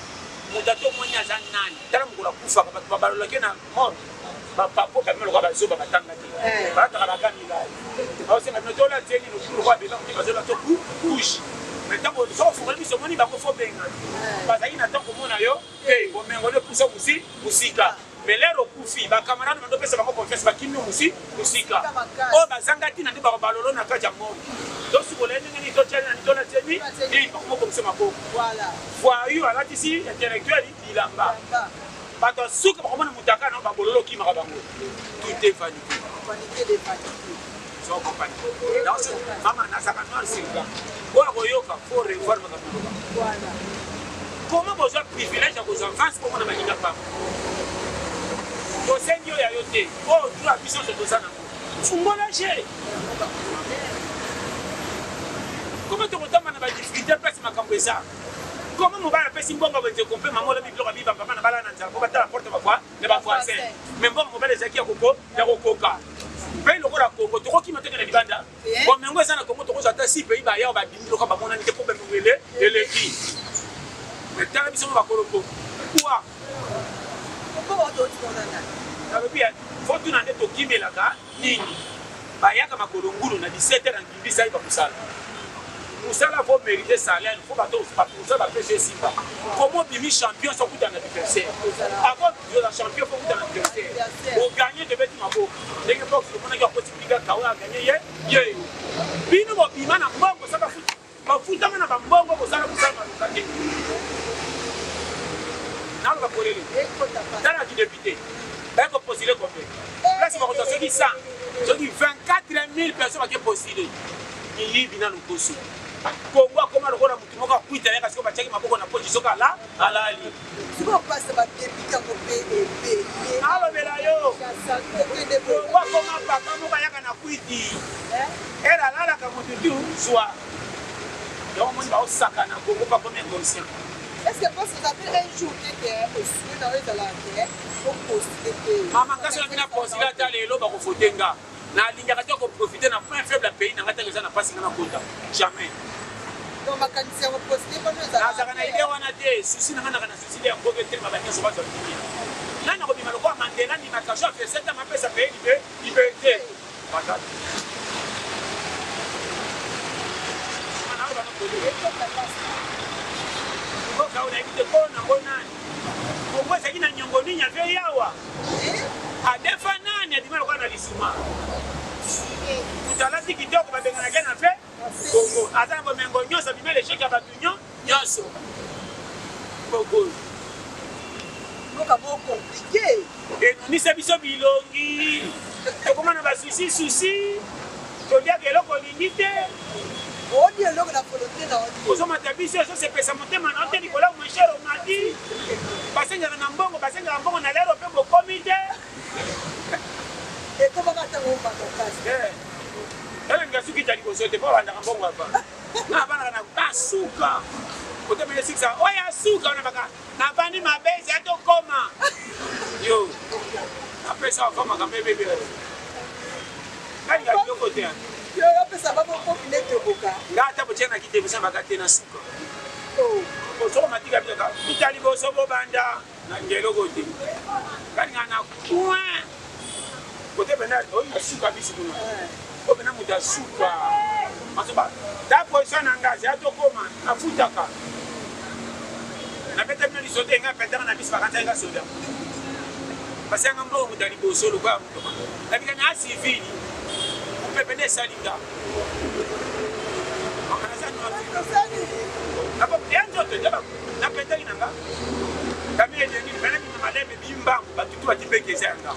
mudato monya za nani tala mukula kufa ka ba balola ke na mort bapapo kameme lokola bazoba batanga te balataka bakamila baosenga bino tola tieni nokulu lokola beloko te bazola to couche mais ntango soko ofungoli biso omoni bango fo benga bazalaki na ntango komona yo te bomengo ne pusa mosika mais lero okufi bakamarade bandopesa bango confiance bakimi yo mosika oyo bazanga ntina nde balolo na kati ya monde tosikola ndenge nini totiani nani tola tieni nini bakomokongisa maboko voyu alatisi intellectuel bilamba bato suka bakomona mutaka na babololo okimaka bango tout est vanité sans compagnie mama nazaka noir sirga oyo koyoka fo revoir makambo comment bozwa privilège ya kozwa vance komona balinga pamba tosengi oyo yayo te oyo tula biso so toza nango fungola je comment tokotamba na badifficulté mpesi makambo eza comment mobali apesi mbongo bete kompe mamola bibiloko bibamba bana bala na nzala po batala porte bakwa na bavoisin mais mbongo mobali ezalaki ya kokoka pays lokola Congo tokokima teke na libanda bomengo eza na Congo tokozwa ata 6 pays baya babimi biloko bamonani te po bemengo eleki mais tala biso mo bakoloko kwa nalobi fo tuna nde tokimelaka nini bayaka makolo ngulu na 17 na ngimbi sai bakosala mosala fo mérite salaire fo bato bapeshe esimba komo bimi champion sokuta na adversaire avant la champion fo kuta na adversaire oganye tobeti maboko ndenge box omonaki akotiplika kawe aganye ye bino bobima na mbongo sa bafutama na bambongo kosala mosala maluka te naloba polele tala kidepute bayeko postule combien place bakozwa soki 100 soki 24 000 personnes bake postule milibi na lokoso Congo akoma lokola mutu moko akwita yaka siko batiaki maboko na poche soka alali alobela yo Congo akoma papa moko ayaka na kwiti era alalaka mutu tu zwa donc moni baosaka na Congo pas comme inconscient. Est-ce que vous avez un jour que au dans la terre pour poster maman kasi na poster ata lelo bakofotenga na lingaka te ko profiter na point faible pays na ngata ngeza na pasi na konta jamais. Donc makanisi ya poster pas nous azaka na idée wana te susi na ngana na susi ya ngoke te mabanya so bazo kiti nana ko bima lokwa Mandela ni makasho fait 7 ans mapesa pays liberté patata mana ba no ko ka una ikite ko na bonani ko kwa sakina nyongoni nya ve yawa adefa nani adimalo kwa na lisuma tutalati kitoko babenga na gena fe Congo ata ngo mengo nyosa bimele sheka batu nyoso Congo donc abo compliqué et nous ni se biso bilongi to komana ba susi to dia kelo ko lingite on dit alors la volonté na on ozo matabiso so se pesa motema na hotel Nicolas Mwenchero mati basenga na mbongo na lero pe bo comité et comment va t'en va passer ele ngasuki tali ko sote pa banda mbongo hapa na bana na kasuka kotemele siksa oya suka na baka na bani mabezi ato koma yo apesa koma kama bebe kani ya yokote yo pesa babo ko bilete boka ngata bochena kite bisa bakate na suka ko so matika bika itali bo so bo banda na ngelo kote kani ngana kwa kote benda oya suka bisi kuno ko bena muda suka masoba da position na ngazi ato koma na futaka na bete meli sote nga petana na bisi bakata nga soda basanga mbo mutali bo solo kwa mto na bika na civil pepene salinga Apa yanzo te jaba na petani nanga kami yengi bana ni malembe bimba batutu batibeke zanga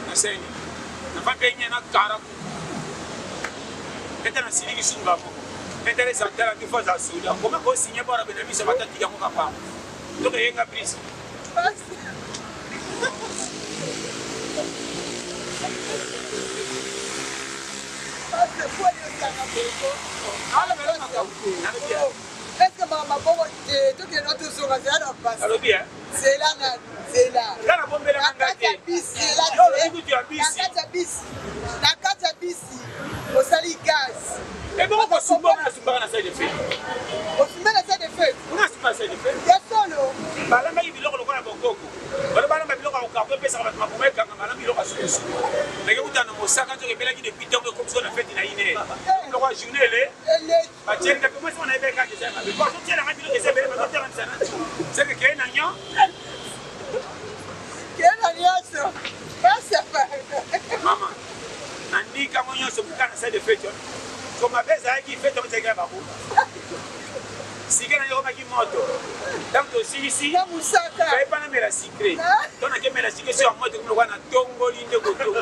na seni na papenye na kara petana siliki sunga mo petele santela ki foza suda koma ko sinye bora bena biso batati yango kapa to ke yenga prise est-ce que maman bon tout que notre soeur a passé allo bien c'est là la bombela ngate c'est là yo ikuti ya bisi na kati ya bisi au sali gaz et bon ko sumba na side de fait au fumer la side de feu on a sumba side de fait ya solo balamba ibiloko lokola bokoko bala balamba biloko au carton pesa ba ma pombe kanga mala bilo ka susu mais que utana mosaka nzo kebela ki depuis temps comme ça na fête na ine le roi journée le ba tiens que moi on avait ka ça mais quand on tient la radio que c'est belle mais on tient ça c'est que qu'il na nyo ça ça maman andi ka monyo so bukana ça de fête comme ma beza qui fait on tient ba ko si que na yo ba ki moto donc aussi ici na musaka kai pana mera secret tona ke mera secret sur moto comme wana tongoli nde ko tongo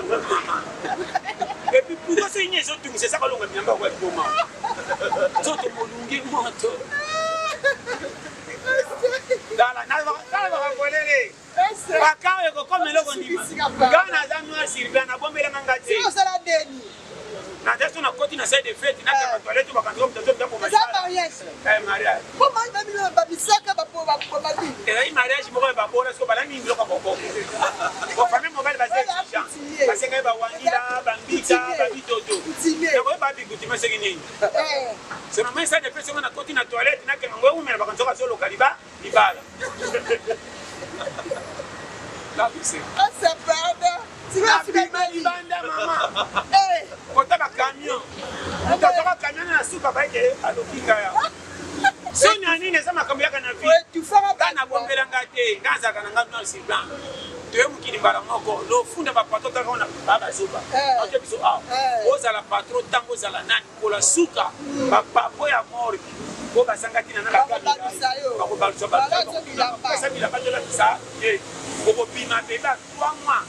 et puis pour ça c'est so tu c'est ça ko longa miamba kwa boma so to molungi moto dala na ba kolele bakawe ko comme le kondima gana za noir sirba na bombela ngati si ça la deni na testo na koti na side de fête na ka toilette ba kanto mtazo mtambo ça mariage mariage comment ba mi ba bisaka ba po ba bi mariage mo ba bora so bala mingi loka boko ko famille mobile ba se chicha parce que ba wangila ba mbika ba bitoto ya ko ba biguti maseki nini c'est normal ça de personne na koti na toilette na kengo ngwe umela ba kanto ka solo kaliba ibala là c'est ça pardon tu vas faire banda maman kota ba camion utatoka camion na suka ba ite alokinga ya soni ani ne sama kambo yaka na vie tu feras pas na bombela ngate ngaza kana ngano siblan to mukini mbara moko lo funda ba patro taka ona baba suka ote biso oza la patro tango za la nani ko la suka ba papo ya mori ko ba sangati na la kamera ba ko ba so ba sa bila ba la sa ko bima beba 3 mois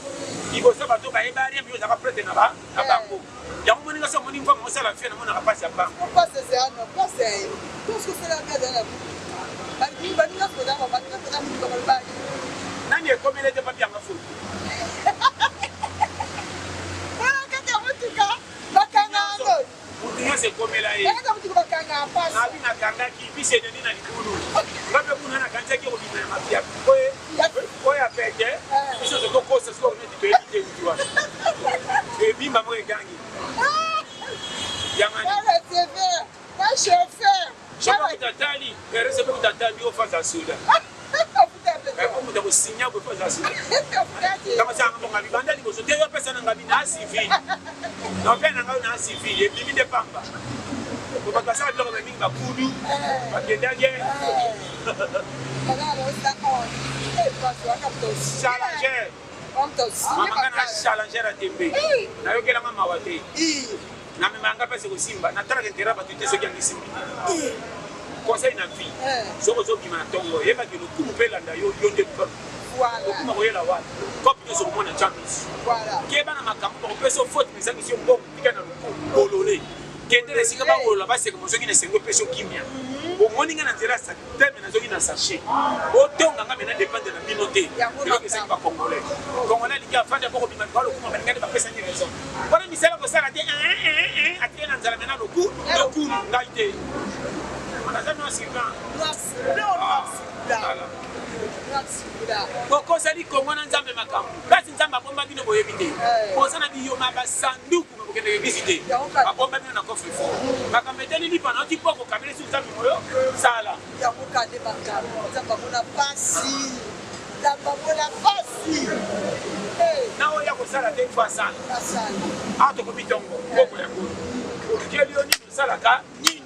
ibo sa ba to ba ebari mbi oza ka prete na ba abango ya mo ninga so mo ninga mo sala fie na mo na ka pasi apa pas c'est un pas c'est tout ce que c'est la merde là ba ni ba ninga ko da ba ninga ko da mo ko ba nani e komele te papi anga fu wala ka ta mutuka bakanga ndo mutuka se komela e ka mutuka bakanga pas na bina kanga ki bise de nina likulu ngabe kuna na kanja ki obina mafia ko ya peke biso se ko kosa so ne ti pe ti wa e bimba mo e gangi yamani le TV na chauffeur chama kutatali perese pe kutatali o faza suda como de signar por fazer assim. Kama sanga monga bibanda li boso te yo pesa na ngabi na civil. Na pena ngabi na civil e bibi de pamba. Ko ba kasa lo ngabi ba kudu. Ba kendage. Challenger. Mama kana challenger a tembe. Na yo kela mama wate. Na me manga pesa ko simba. Na tara ke tera ba tute so kyangi simba. Conseil na vie soko zo bima tongo yeba ke lokumu pelanda yo nde ko voilà lokumu ko yela wa ko pito so mona champions voilà ke bana makambo ko peso faute mais sangi si mbongo pika na lokumu bolole kende le singa ba bolola ba se ko mozoki na sengo peso kimia o moninga na tera sa teme na zoki na sachet o tonga nga mena dépendre na binoté yo ke senga ba congolais congolais li ya fanda ko bima ko lokumu ba ngade ba pesa ni raison wana misala ko sala te atena nzala mena lokumu ngaite Koko sali Kongo na nzambe makambo. Kasi nzambe abomba bino boyebi te. Koza na biyoma ba sanduku mokende visiter. Abomba bino na coffre fort. Makambo eteli lipa na tipo ko kamele su nzambe moyo sala. Ya mokande makambo. Nzambe mona pasi. Nzambe mona pasi. Na oya ko sala te fois sana. Sala. Ato ko bitongo. Koko ya ko. Keli oni sala ka nini.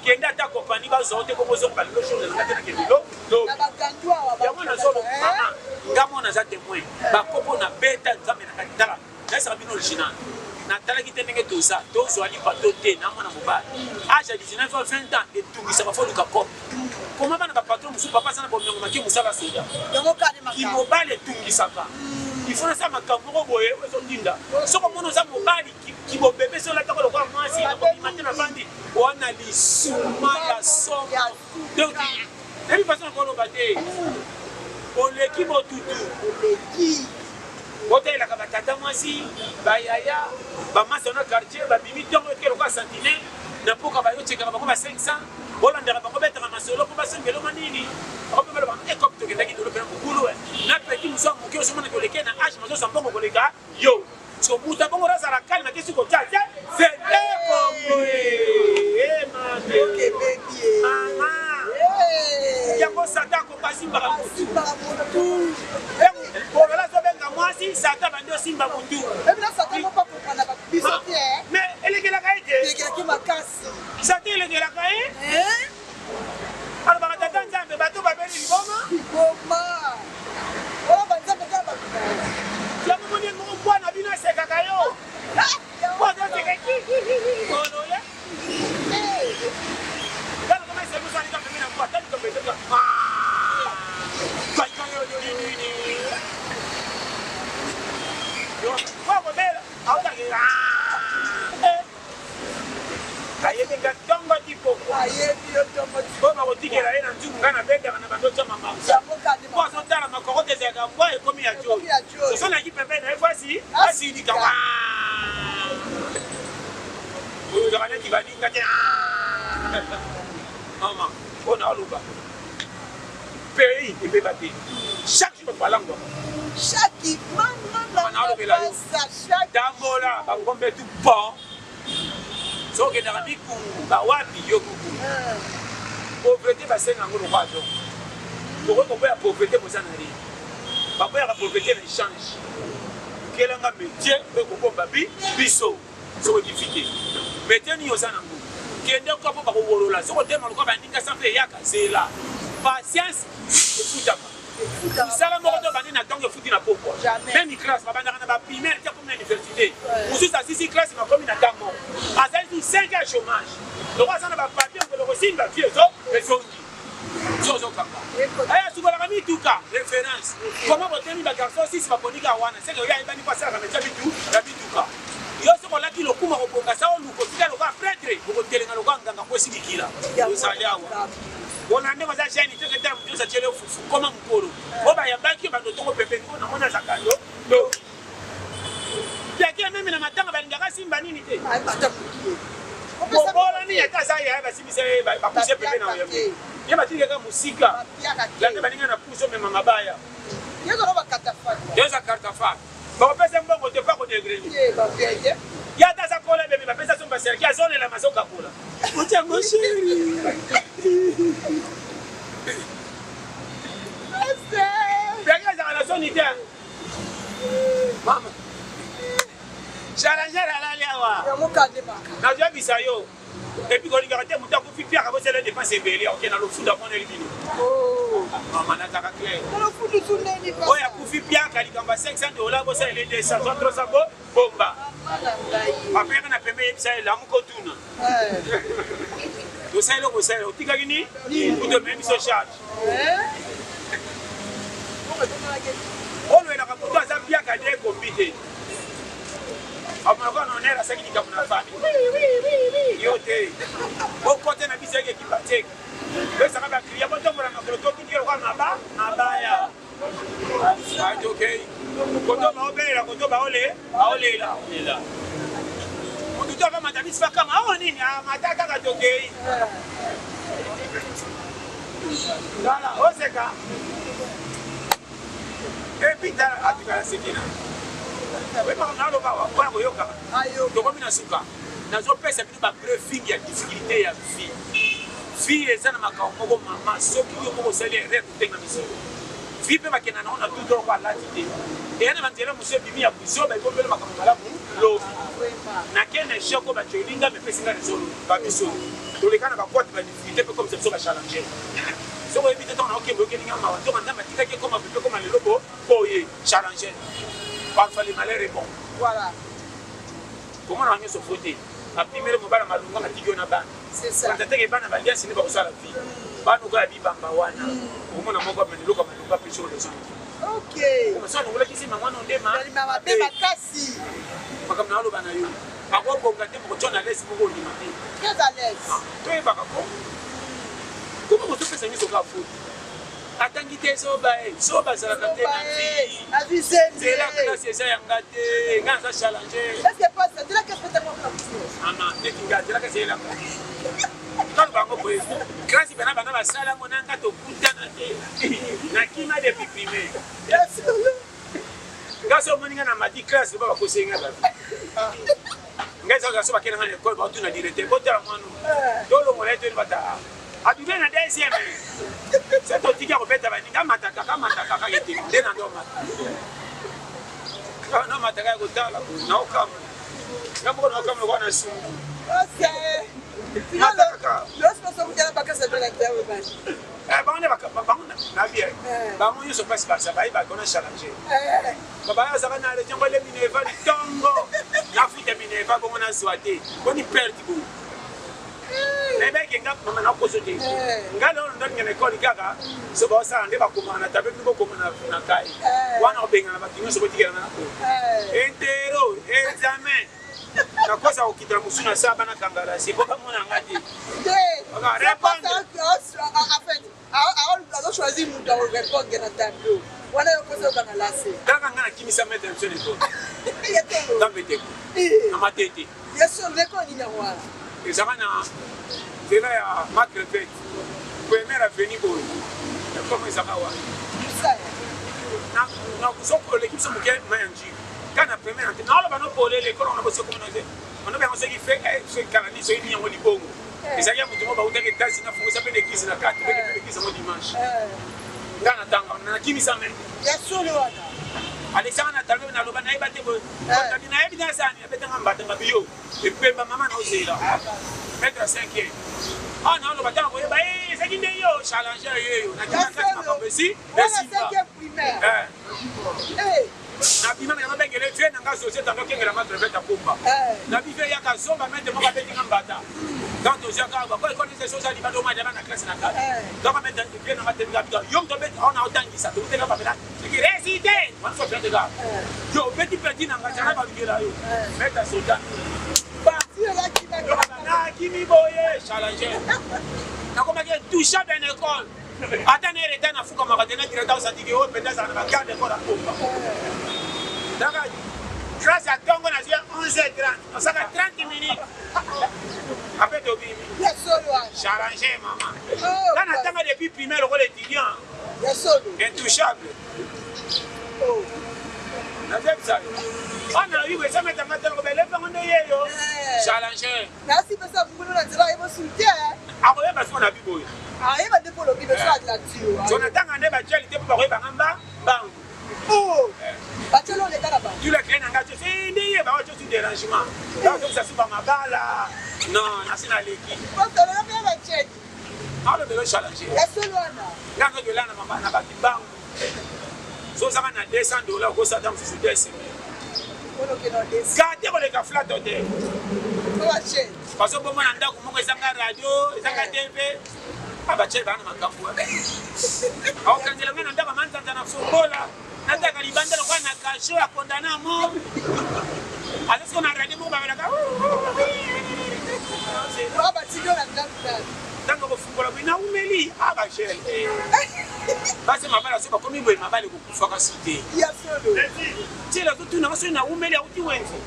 Kenda ta compagnie ba zo te ko bozo ba lo chose na tena kebilo. Na bakandwa wa ba. Ya mona zo mama. Ngamo na za témoin. Ba kopo na beta nzambe na katala. Na sa bino original. Na tala ki tenenge to ça. To zo ali pato te na mona mobile. Âge 19 à 20 ans et tout ça va faire du capot. Comment bana ba patron musu papa sana bomengo maki musala soda. Yango kane makambo. Ki mobile tout ça va. Il faut ça makambo ko boye so dinda. So ko mono za mobile ki bo bébé so la ta ko kwa mwasi ko matina fandi. On a les souma ya somme. Donc, et puis parce qu'on a battu. On l'équipe au toutou. Hôtel la kabatata mwasi, bayaya, bamasona quartier, babimi tongo kelo kwa santine, na poka bayo cheka ba 500, bolanda ba ko betaka masolo ko basengelo manini. On peut ba e kopto ke ndaki dolo pena mukulu na petit muso muke o somana ko leke na age mazo sambongo ko leka yo. So muta bongo raza la calme ke siko tata. C'est okay baby mama yango sata ko kasi mbara mutu mutu bolola zo benga Maman, on a l'ouba. Pays, il peut battre. Chaque jour, on va l'angle. Chaque maman, chaque Damola, on va mettre tout bon. So que dans la vie, on va voir bio. Pauvreté va se faire en roi. Pourquoi on peut la pauvreté pour ça n'arrive? Papa a la pauvreté l'échange. Quel est un métier que on peut babi biso. So difficile. Métier ni osana ngo. Kende ko pa ko wolola. So ko dema ko ba ninga sample yaka zela. Patience, écoute. Ça la mort de bani na tango futi na poko. Même une classe, baba na ba primaire, tu comme l'université. Vous tous à 6 classes ma commune na tango. À ça tout 5 ans chômage. Donc ça na ba papier que le rosine va fier zo, les zongi. Zo kamba. Aya tu la mi tuka, référence. Comment vous tenir ba garçon 6 ba konika wana, c'est que ya ibani passer la métier bitu, la bituka. Yo se ko la ki lo kuma ko bonga sa o lu ko tika lo ka prêtre, ko telenga lo ka nganga ko sikikila. Yo sali awa. On a des gens qui ont été en train de comment on peut. On va y avoir qui va nous tomber pépé. On a mon azakalo. Donc, il y a qui même dans matin avec une racine banalité. On peut savoir ni à ça il y a pas si c'est pas pousser pépé dans le. Il y a pas dit que musique. La ne baninga na pousse même mabaya. Il y a quoi katafa. Il y a katafa. Bon pesa mbongo te pas ko degré. Il y a ta sacola bébé, ma pesa son passer qui a zone la maison kapola. On tient mon chéri. Maman. Challenger à la na bisa yo. Et puis quand il garde mon temps pour faire avec les dépenses belé, OK dans le foot à mon éliminé. Oh, maman na taka clair. Dans le foot tout n'est pas. Oh ya pour faire bien quand il gamba $500 bo ça les 200 300 bomba. Après on a payé ça la mu kotuna. Vous savez le conseil, au Tigagini, vous devez me charge. On est là pour toi, ça bien qu'à des combinés. Après, on est là, c'est qui dit qu'on a fait. Oui. Yoté. Au côté de la bisque qui partait. Le ça va crier, bon, on a le tour qui dit qu'on a bas, on a bas. C'est ok. Quand on va opérer, quand on va aller là. On doit avoir madame Isfaka, on est à Mataka à Tokei. Voilà, on s'est gars. Et puis, tu as dit que c'est bien. Oui, mais on a le bas, on a le yoga. Donc, on a souka. Dans un pays, c'est une vraie fille qui a difficulté à vie. Fille, c'est un macaron, maman, ceux qui ont commencé à les réécouter dans la mission. Fille, on a tout le temps là. Et on a dit que monsieur Bimi a poussé, mais il faut le macaron là pour l'eau. Na kene shoko ba cholinga me pesinga resolo ba biso to le kana ba kwati ba difficulté comme ça ba challenger so ko éviter ton OK mo kelinga ma to manda matika ke comme peu comme le lobo boye challenger pas fallait malheur bon voilà comment on a mis ce frotter a primero mo bana malunga matigio na bana c'est ça quand tete ke bana ba dia sini ba kusala vie ba no ka bi bamba wana o mona mo ba meni loka malunga pecho le son OK comme ça on voulait qu'il maman on dema mama be makasi comme na lo bana yo ako bonga te mo tona lesi mo ni mate très à l'aise toi ba ko comment vous faites ça ni so ka fou atangi te so ba sala ka te na vie c'est là que c'est ça yangate ngasa challenger est-ce que pas ça tu là que fait tellement comme ça non te kinga là que c'est là quand bango ko grâce bana bana ba sala mo nanga to kutana te na kima depuis primaire grâce au moninga na mati classe ba ko senga ba ngaza ga so ba kena ngane ko ba tuna directeur ko tala mwanu dolo mo leto ni bata abibe na deuxième c'est to tika ko beta ba ninga mataka ka yete ndena ndo mata no mataka ko tala na okama ngamo na okama ko na sungu okay mataka le responsable de la baka c'est directeur ba on est na bien ba mo yuso passe ça ba ko na challenger baba ya saka na le tiempo le mineva di tongo na fuite mineva bo na swate ko ni perdre bo ebe ke ngap mama na ko sote ngalo ndo ngene ko likaka so ba sa ande ba ko mana tabe ko ko na kai wana obenga na bakinyo so botikela na ko entero examen na kosa okitra musuna saba na kangala si ko mona ngati aga répondre en fait a choisi nous dans répondre na tableau wana yo kosa kana lase kanga ngana kimisa mettre sur les autres dans bete na matete yeso leko ni na wala ezaka na nzela ya Macrepet première avenue boye comme ezaka wana na kusoko l'équipe so moke mayanji kana première antenne na oloba no pole l'école on a bossé comme on a bien ce qui fait kalani so ni yango libongo ezali ya mutu mo ba utaka tasi na fungo sape l'église na 4 pe l'église mo dimanche kana tanga na kimisa men ya solo wana Alexandre Natalbe na loba na ibate bo tadi na evidence ani abetanga mbata ngabiyo epemba mama na ozela mettre 5e ah non loba tanga boye ba c'est qui ndeyo challenger yeyo na kina kati mapambesi Simba na bima na bengele tu na nga société ndo kengela Macrepet akomba na bife ya kasomba mete mo babetinga mbata quand on jaka ba ko connaît ces choses ali bado ma na classe na kati donc mettre bien na matenga bida yom to bet on a autant ça to tena ba bela c'est qui résident on faut faire des gars yo petit na nga jana ba bigela yo mettre soda ba na kimi boye challenger na koma ke toucha ben école attends les temps na fuka makatena directeur ça dit que oh peut-être ça va garder école à pomba d'accord grâce à Tongo na dia 11h30 on saka 30 minutes après to bimi ya solo wana challenger maman là na tanga depuis primaire ko étudiant ya solo intouchable na ça on a eu ça mettre matin ko bele fa ngondo yeyo challenger na si pesa mbulu na nzela ebo sulti ako yeba so na biboyo aye ba développer be so la tio so na tanga ne ba qualité pour ba ngamba bango bachelo le kana ba tu le crées nanga tu c'est ndiye ba wacho tu dérangement là ça c'est pas mabala non na sina leki parce que le bien ba check alors de le challenger ya solo wana là que là na mama na ba bango so ça na $200 ko ça dans ce des ono ke no des gade ko le ka flat hotel ko ba check parce que bon na ndako moko ezanga radio ezanga TV abache bana makambo au kanjela ngana ndaba manzanza na footballa nataka libanda lokwa na kasho ya kondana mo alasko na radio mo babela ka baba tido na ndaba tango kofungola bina umeli abashele basi mabala soba komi boye mabale kukufa ka cité ya solo tela kutu na so na umeli auti wenzi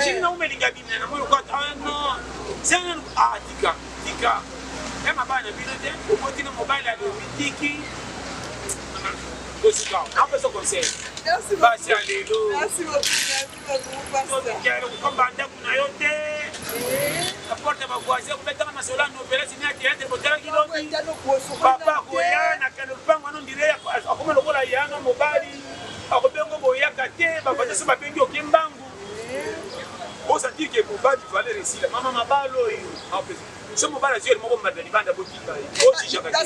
chini umeli ngabina na mo kwa no sana tika ema bana binote okotina mobile ya mitiki aussi quand on peut se conseiller merci basi alelo merci beaucoup kero kombanda kuna yote apporte ba voisin kubeta na sola no pela sini ati ende botela kiloni papa koya na kano pango no ndire akoma lokola yana mobali akobengo boya kate ba bana ba bengi okembangu osa dire que mobali valeur ici la mama mabalo yo ce mobile azio moko madani banda botika osi jaka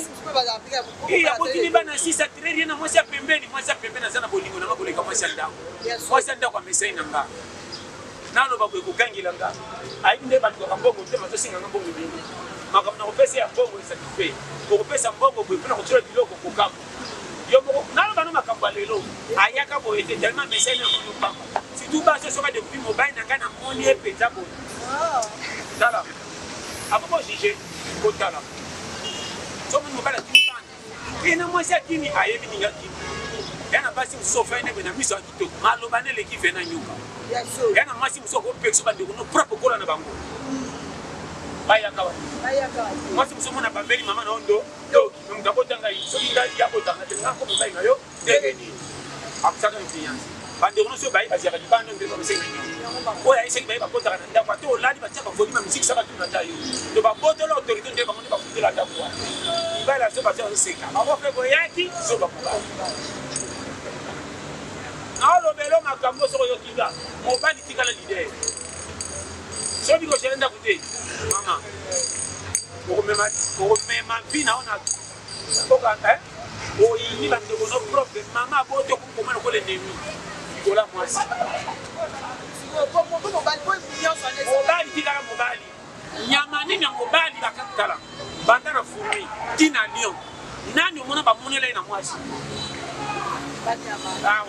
et ya botini bana 6 atreri na mwasi pembeni sana bolingo na makoleka mwasi ndako amesai na nga nalo babwe kokangila nga ainde bantu ka mbongo te mazo singa mbongo bingi makambo na kopesa ya mbongo satisfait ko kopesa mbongo bwe pona kotsura biloko kokamba yo moko nalo bano makambo lelo ayaka boye te tellement mesai na mbongo pamba si tout bas so ka depuis mobile na nga na moni epeta boye dala Après juger kotala so mon mobile akini ina mwasi akini ayebi ninga kini yana basi msofa ene bena miso akitoko malobane leki vena nyuka yana mwasi msoko pexo bande no propre kola na bango baya kawa mwasi msomo na bambeli mama na ondo do mngabota ngai so inga ya botanga tenga ko mbai ngayo degeni akusaka confiance bande no so bai bazia bando ndelo msengi oya ese bai bakota na ndako to ladi bataka volume musique ça va tout na tayo to ba boto l'autorité ndelo ba futi la ndako ibala so bataka seka ba fe boyaki so ba kuba alo belo makambo so yo kinga mobali tikala leader so biko chenda kute mama ko mema vina ona oka o yini ba ndeko no prof mama boto ko komana ko le nemi kola mwasi mobali tikala mobali nyama nini ya mobali bakatala banda na fumi tina lion nani umona ba monela na mwasi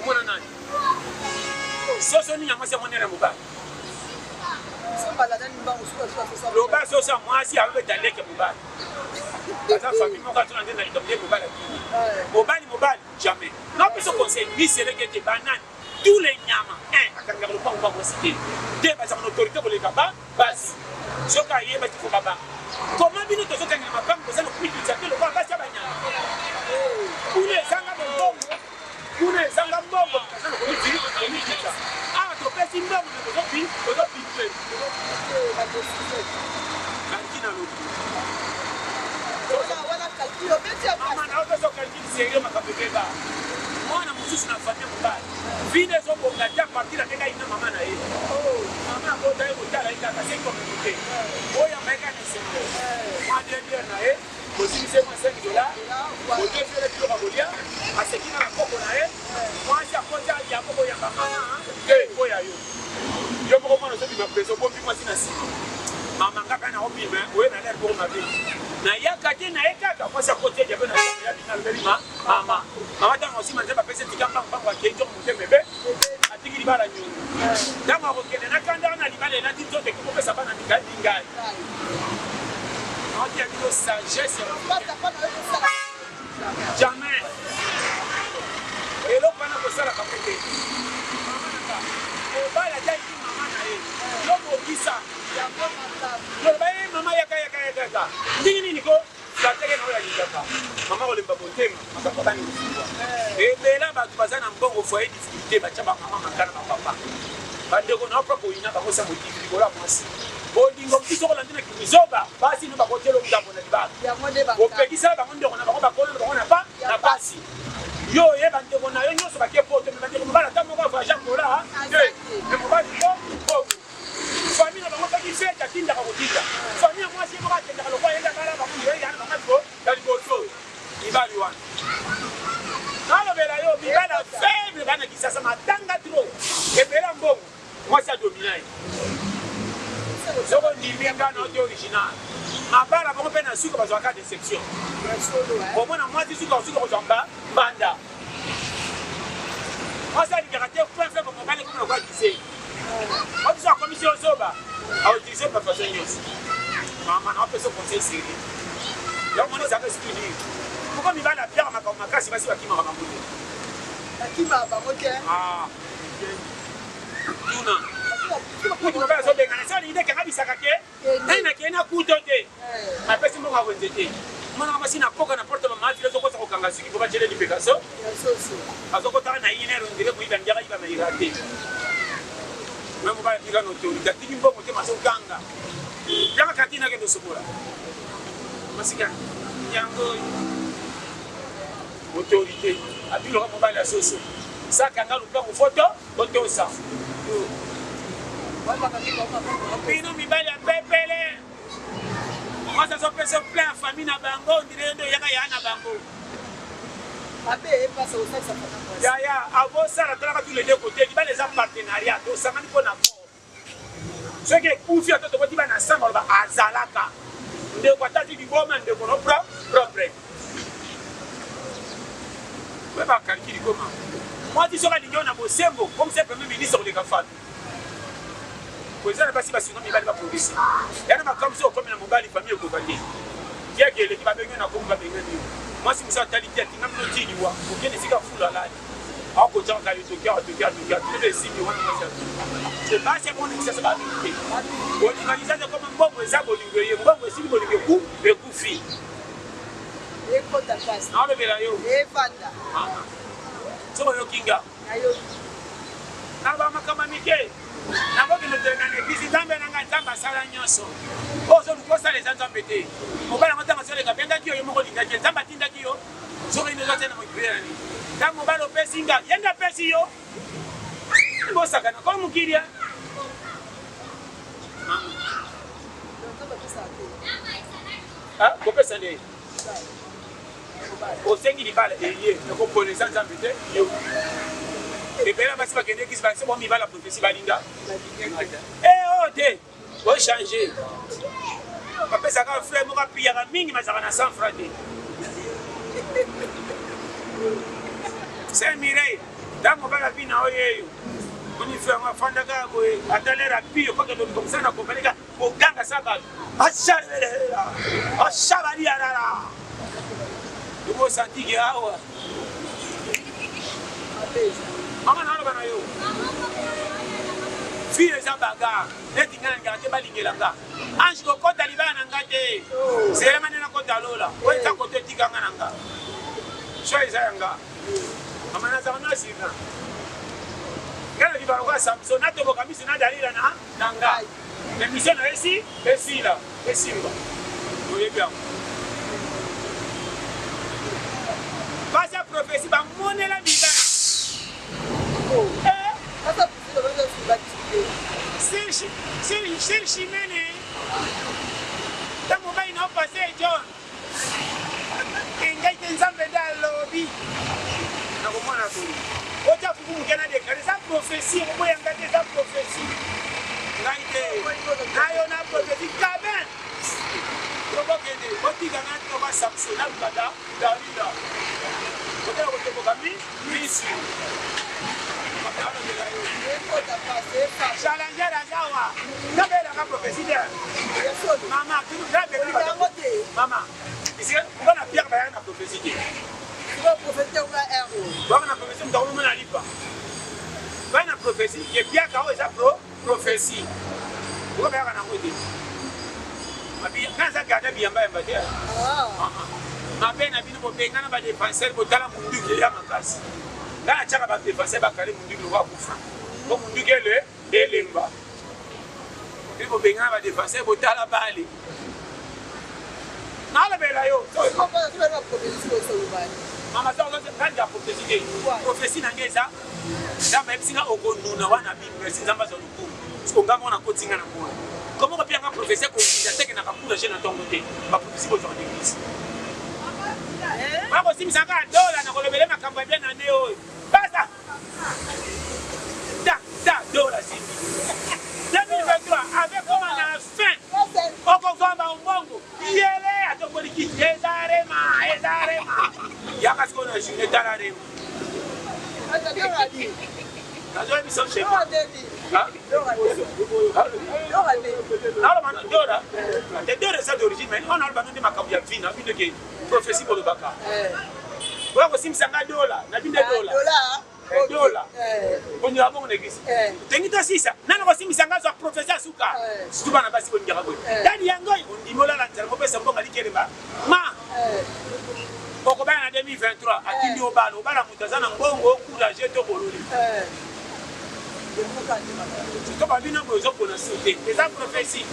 umona nani soso ni nyama sia monela mobali loba soso mwasi abe taleke mobali ata famille moka tuna ndena lidomye mobali mobali jamais non peut se conseiller ni c'est le que banane tous les nyama akanga le pas on va citer deux bas en autorité pour les gaba bas soka yeba ti ko baba comment bino to soka ngama pam ko sana kupitisa to ko basi abanyana kule zanga bongo kule zanga bongo sana ko kupitisa ah to pesi mbongo ko pitwe kantina lo wana kalkilo beti ya mama na oto soka ngini serio makapekeba mwana mususu na famille mobali vile zo bonga ja partir akeka ina mama na ye mama ko dai ko tala ika ka seko mute oya meka ni seko mwana ndiye na ye ko sise mo $5 ko tefele kilo ka bolia asekina na koko na ye mwana ko ja ya koko ya mama ko ya yo mo ko mwana so bi ma preso bo bi mo sina si mama ngaka na obi me we na le ko ma bi na yaka te na ekaka kwa sa kote ya bena ya binalima mama tanga osima nzeba pese tikamba mpango akejo mutembebe atiki libala nyungu tanga ko kene na kanda na libala na tito te ko pesa bana mikandi ngai on dit que sagesse jamais et lo pana ko sala kapete mama naka o bala dai mama na ye lo mo kisa ya mama mama yaka ndini niko sateke na oya yaka mama olemba botema makapaka ni kufungwa ebela batu bazana mbongo foyer difficulté bachamba mama makana na papa bandeko na papa oyina bakosa motivi likola mwasi bondingo mkiso ko landina kizoba basi no bakotelo mtambo na libaka opekisa bango ndeko na bango bakona bango na pa na basi yo ye bandeko na yo nyoso bakie poto me bandeko mbala tamo ka fa jangola me mbali ko famille na bango taki feta tinda ka kotinda famille moi c'est moi tinda ka lokwa yenda bala ba kuyo yana ba ko dali boto ibali wana nalo bela yo bibana faible bana kisasa matanga trop ebela mbongo moi ça dominai soko ndiminga na audio original mabala bango pe na suka bazwa ka déception au moins moi tu suka ko jamba banda moi ça libérateur point fait pour mobile comme le quoi disait on dit ça commission zoba a utilisé par façon yos maman on peut se conseiller sérieux donc on ça veut dire pourquoi mi va la pierre ma makasi basi bakima ba mambo bakima ba moke ah tuna kutu ba so benga na l'idée que kabisa kake na kena kutote ma pesi mo ka wenzete mwana kama sina koka na porte mama file zo ko sa kanga siki ba chele dipekaso azoko ta na inero ndire ko ibanga iba na irate même pas il a noté il a dit bon côté maso ganga yaka katina ke dosokora masika yango autorité abilo ko ba la soso ça kanga lu pa ko photo oto ça pino mi bali pepele moi ça so pese plein famille na bango ndire ndo yaka yana bango abe passe au sexe ya avant ça la tra tous les deux côtés il va les partenariat donc ça m'a dit qu'on a ce qui est confiant to ko diba na samba ba azalaka nde ko tati di boma nde ko no propre ouais ba calcul comment moi dis sera l'union na bosembo comme c'est premier ministre de Kafat ko ça pas si ba sino mi ba progresser yana ma comme ça comme na mobali famille ko bandi qui est que l'équipe ba benga na ko ba benga ni moi si musa talite tinga mno tini wa okene sika fula la ako janga yo tokia tous signes wana c'est pas c'est bon que ça va arriver organisation comme mbongo za bolingo ye mbongo esi bolingo ku be ku fi e ko ta passe na le bela yo e fanda so yo kinga ayo na ba makama mike na boki no tenga ne bizitambe na ngamba sala nyoso ozo lukosa les enzambete mobala matanga sole ka benga kiyo yo moko linga ke zamba tinda kiyo so ino zote na mo créer ni ta mobala pesinga yenda pesi yo bo sakana ko mukiria ah ko pesa ne o sengi di bala eye ko connaissance enzambete yo et bien là basi ba kende kisi ba se bo mi bala prophétie balinga oh te o changer papa ça ka frère mo ka pia ka mingi mazaka na 100 francs te c'est mirei dango bala bina oyeyo kuni frère ma fanda ka ko atalera pio kwa ndo comme ça na kopeleka ko ganga sababu ashabali arara uko santiki hawa mama na bana yo fille eza bagarre neti nga na ngaka te balingela nga ange kokota libala na nga te selema nde nakota lola oyo eza koto etika nga na nga so eza ya nga mama nazaka nasika nga na libala kwa samson natoboka miso na dalila na nga emission na esi esila esimba oyebi yango basi ya prophétie bamonela libala Sir Chimene, ta mobile na passé John. Engai tenzambe da lobby. Na komona ko. Oja fuku mukena de kare sa prophétie, ko yanga de sa prophétie. Ngaite. Nayo na prophétie kaben. Robo kende, otiga na to ba Samson na bada Davida. Oja ko to kami, misi. Challenger Azawa. N'avez pas prophétie d'air. Maman, tu nous as dit. Maman, ici, on a Pierre Bayan à prophétie. Tu vas prophétiser ou la héros. On a prophétie, on doit nous aller pas. On a prophétie, et Pierre Kao est à prophétie. On va faire un côté. Quand ça garde bien, on va dire. Ma peine a vu nos pays, on va dépenser pour la mundu qui est à ma casse. Quand la chara va dépenser, on va caler mundu qui va bouffer. Comme mundu qui est le Elimba. Il faut bien va dépenser pour la balle. Non, la belle yo. Maman, ça quand il y a prophétie, prophétie n'a pas ça. Même si on a un ami, merci d'en passer au coup. Parce qu'on a un coaching à la moelle. Comment on peut bien prophétie qu'on dit que n'a pas pour chaîne à ton côté, ma prophétie pour ton église. Moi aussi, je suis $100 na campagne bien année. Pas ça. $100 c'est 2023 avec comment on a faim. On comprend pas au bongo. Il est là à ton politique. Ezarema. Il y a parce qu'on a joué dans la rue. Quand on a mis son chez moi. C'est d'origine, mais on a le bâton de ma campagne fine, on a vu de prophétie pour le Baka. Voilà aussi, $100, on a vu $100. On y a bon église. Tengi si ça. Nana aussi misanga zo professeur suka. Tu bana basi bongi ngabo. Dani yango on dit mola la nzala pesa mbonga likeleba. Ma. Boko bana 2023 atindi obala mutazana mbongo courage to bololi. Tu pas bina bozo pour la sauter. Les prophéties.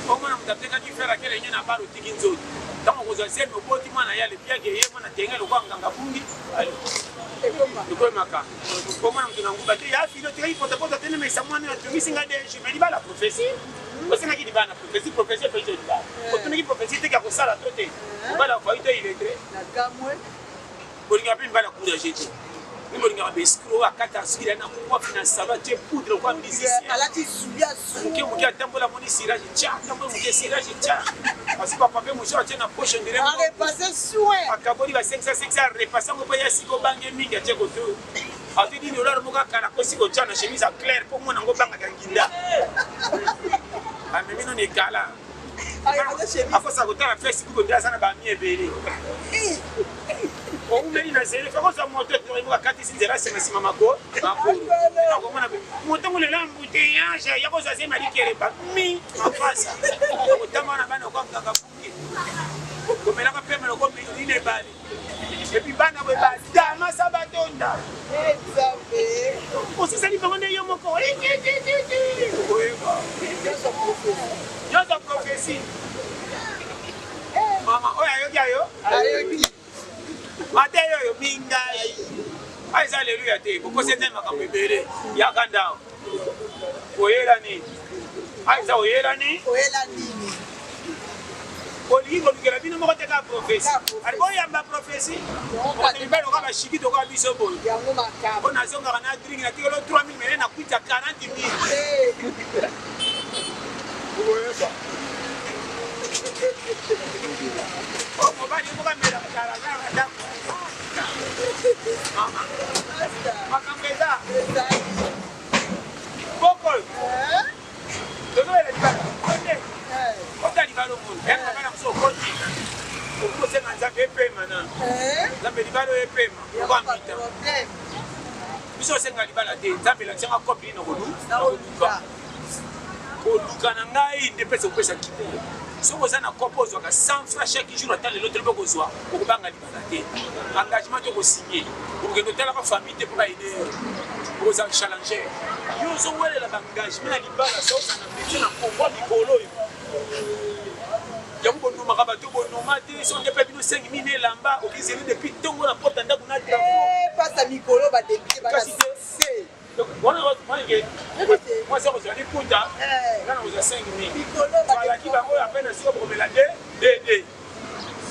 Comment on t'attend qui faire aquelle nyana balo tikinzo. Tant on vous enseigne au boti mwana ya le bien que yé mwana tenga lo kwanga bungi. Comment on a un il y a philotérie pour te porter tellement mais ça moi tu mis singa de je me dis pas la prophétie parce que qui dit pas la prophétie peut dire pas pour tu me prophétie tu as que ça la tête pas la foi il est très la gamme pour il y a plus pas la courage jeter ni mo ngaba escroc akata sira na kwa finance ba te poudre kwa musicien alati subia su muke atambola moni sira cha tambola muke sira cha parce que papa pe musho atena poche ndire on repasser soin akaboli ba 500 repasser ngo ya siko bange mingi ache ko to ati dini olaro muka kana ko siko cha na chemise claire pour moi ngo banga kanginda amemi no ne kala afo sa ko ta Facebook ko ndia sana ba mi ebele on met une série, faut qu'on soit monté pour les quatre ici, c'est là, c'est ma mako. Monté le l'embouteillage, il y a quoi ça c'est mali qui est pas mis en face. Autant on a pas encore dans la fouille. Comme elle a pas fait mais comme il est balé. Et puis bana we ba dama sabatonda. Aussi ça dit comment est yo moko. Yo sa prophétie. Maman, oya yo. Ayo. Mateo yo mingai. Aisa haleluya te. Kuko sete makambe bere. Yakanda. Oyela ni. Aisa oyela ni. Oyela ni. Oligo ngela bino moko te ka prophétie. Alibo yamba prophétie. On te belo ka shiki to ka biso boy. Yango makaba. On a zonga na drink na tikolo 3000 mele na kuita 40000. Oyeba. Oh, mobali mo ka mera kara na. Mama. Makambeza. Bokol. Dodo ele dibala. Onde? Ota dibalo mo. Eka bana so koti. Ko se na nzambe epema na. Nzambe dibalo epema. Ko ambita. Biso se ngali bala te. Nzambe la tsenga kopi no kolu. Na koluka. koluka na ngai nde pesa kopesa kibulu soki oza na kopo ozwaka 100 francs chaque jour ata lelo tolobi okozwa okobanga libala te engagement tokosigne okokende otalaka famille te mpo baide okozala challenger yo ozowelela baengagement ya libala soza na métier na kongo mikolo oyo yango bonomaka bato bonoma te so nde mpe bino 5 000 elamba okizeli depuis ntongo na porte ndako na pasa mikolo badepute kasi te wana mange mwasi akozala liputa ngana kozwa 5 000 balaki bango apena siko bokomela dd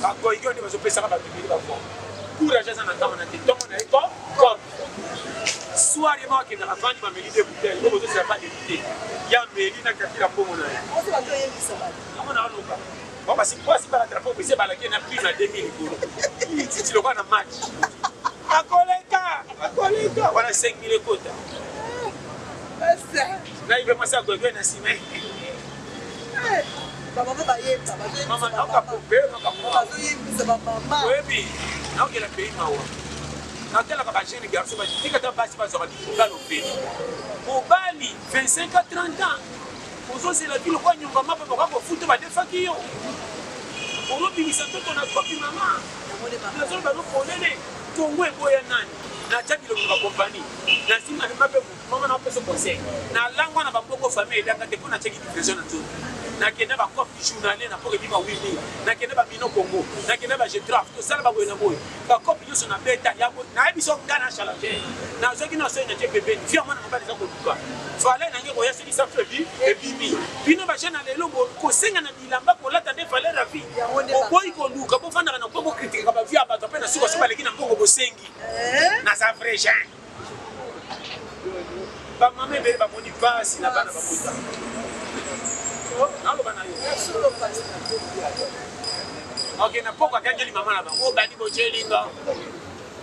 bakoyiki nde bazopesaka bato ebele bavo courage aza na ntango na te ntongo na ye comme soir ye bakendaka vandi bameli de bouteille po bozosela pa debute ya meli na kakila mbongo na ye yango na aloba basi balatrapo opese balaki na prix na 2000 likolo titi lokola na match akoleka wana 5 000 ekota ngai mpe mwasi akwekwe na nsima oyebi naokela pays mawa natalaka bagene garso batikata basi bazwaka libokalo mpe mobali 25 à 30 ans ozozela bino kwa nyonga mapa bakoka kofuta badefaki yo olobimisa ntoto na kopi mama nazolo banokolele tongo eboya nani natya biloko na bakompani nasima mape mama na opesa conseil nalangwa na bambongo famille edanga te mpo natyaki livraison na nzoto nakende bacope journalier na mpoka ebima 8000 nakende bamino congo nakende bagetraf tosala baboye na boye bacope nyonso na beta nayebi so nga na challenger nazwaki na soki natie pembeni fia mwana mobali eza koluka fale nange koya soki safu ebimi bino bagene na lelo kosenga na bilamba kolata nde valeur ya vie oboyi koluka bofandaka na mpo bokritikaka bavie ya bato ape na suka so baleki na mbongo bosengi naza vrai gen bamama ebele bamoni mpasi na bana babota naloba na yo ok na poko akangeli mama na bango bandi bocelinga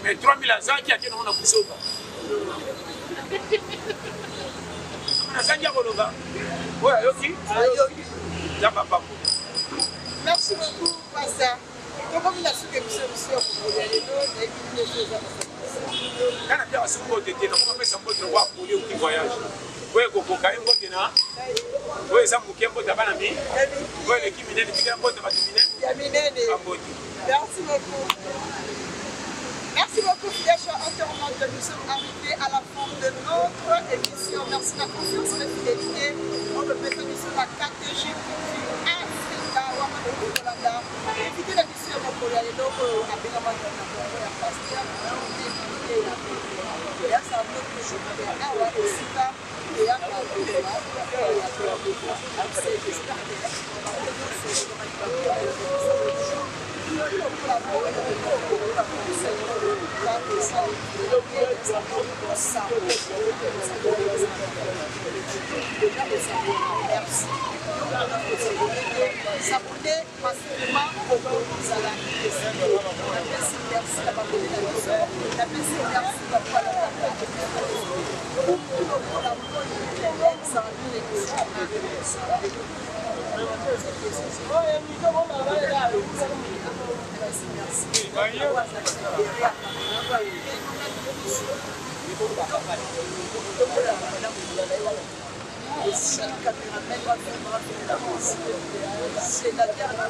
mais 3000 azaki ake nango na busoba nazangi ya koloba oyo ayoki nzamba pako. Merci beaucoup Passa. Comme la suite émission kana pia wasiku tete na kwa pesa mbote kwa kulia uki voyage wewe kokoka mbote na wewe za mukembo tabana mi wewe le kiminene tika mbote batimine ya minene mbote. Merci beaucoup. Merci beaucoup, fidèles internautes. Nous sommes arrivés à la fin de notre émission. Merci de la confiance et de la fidélité. On peut faire l'émission de la 4G Africa. Évitez l'émission de Mokolia. Et donc, à Bégaman, on a fait la pasteur. Et là, ça va être toujours à la Osika. Et à la s'abonner facilement au Zala. Si le caméraman va faire c'est la dernière.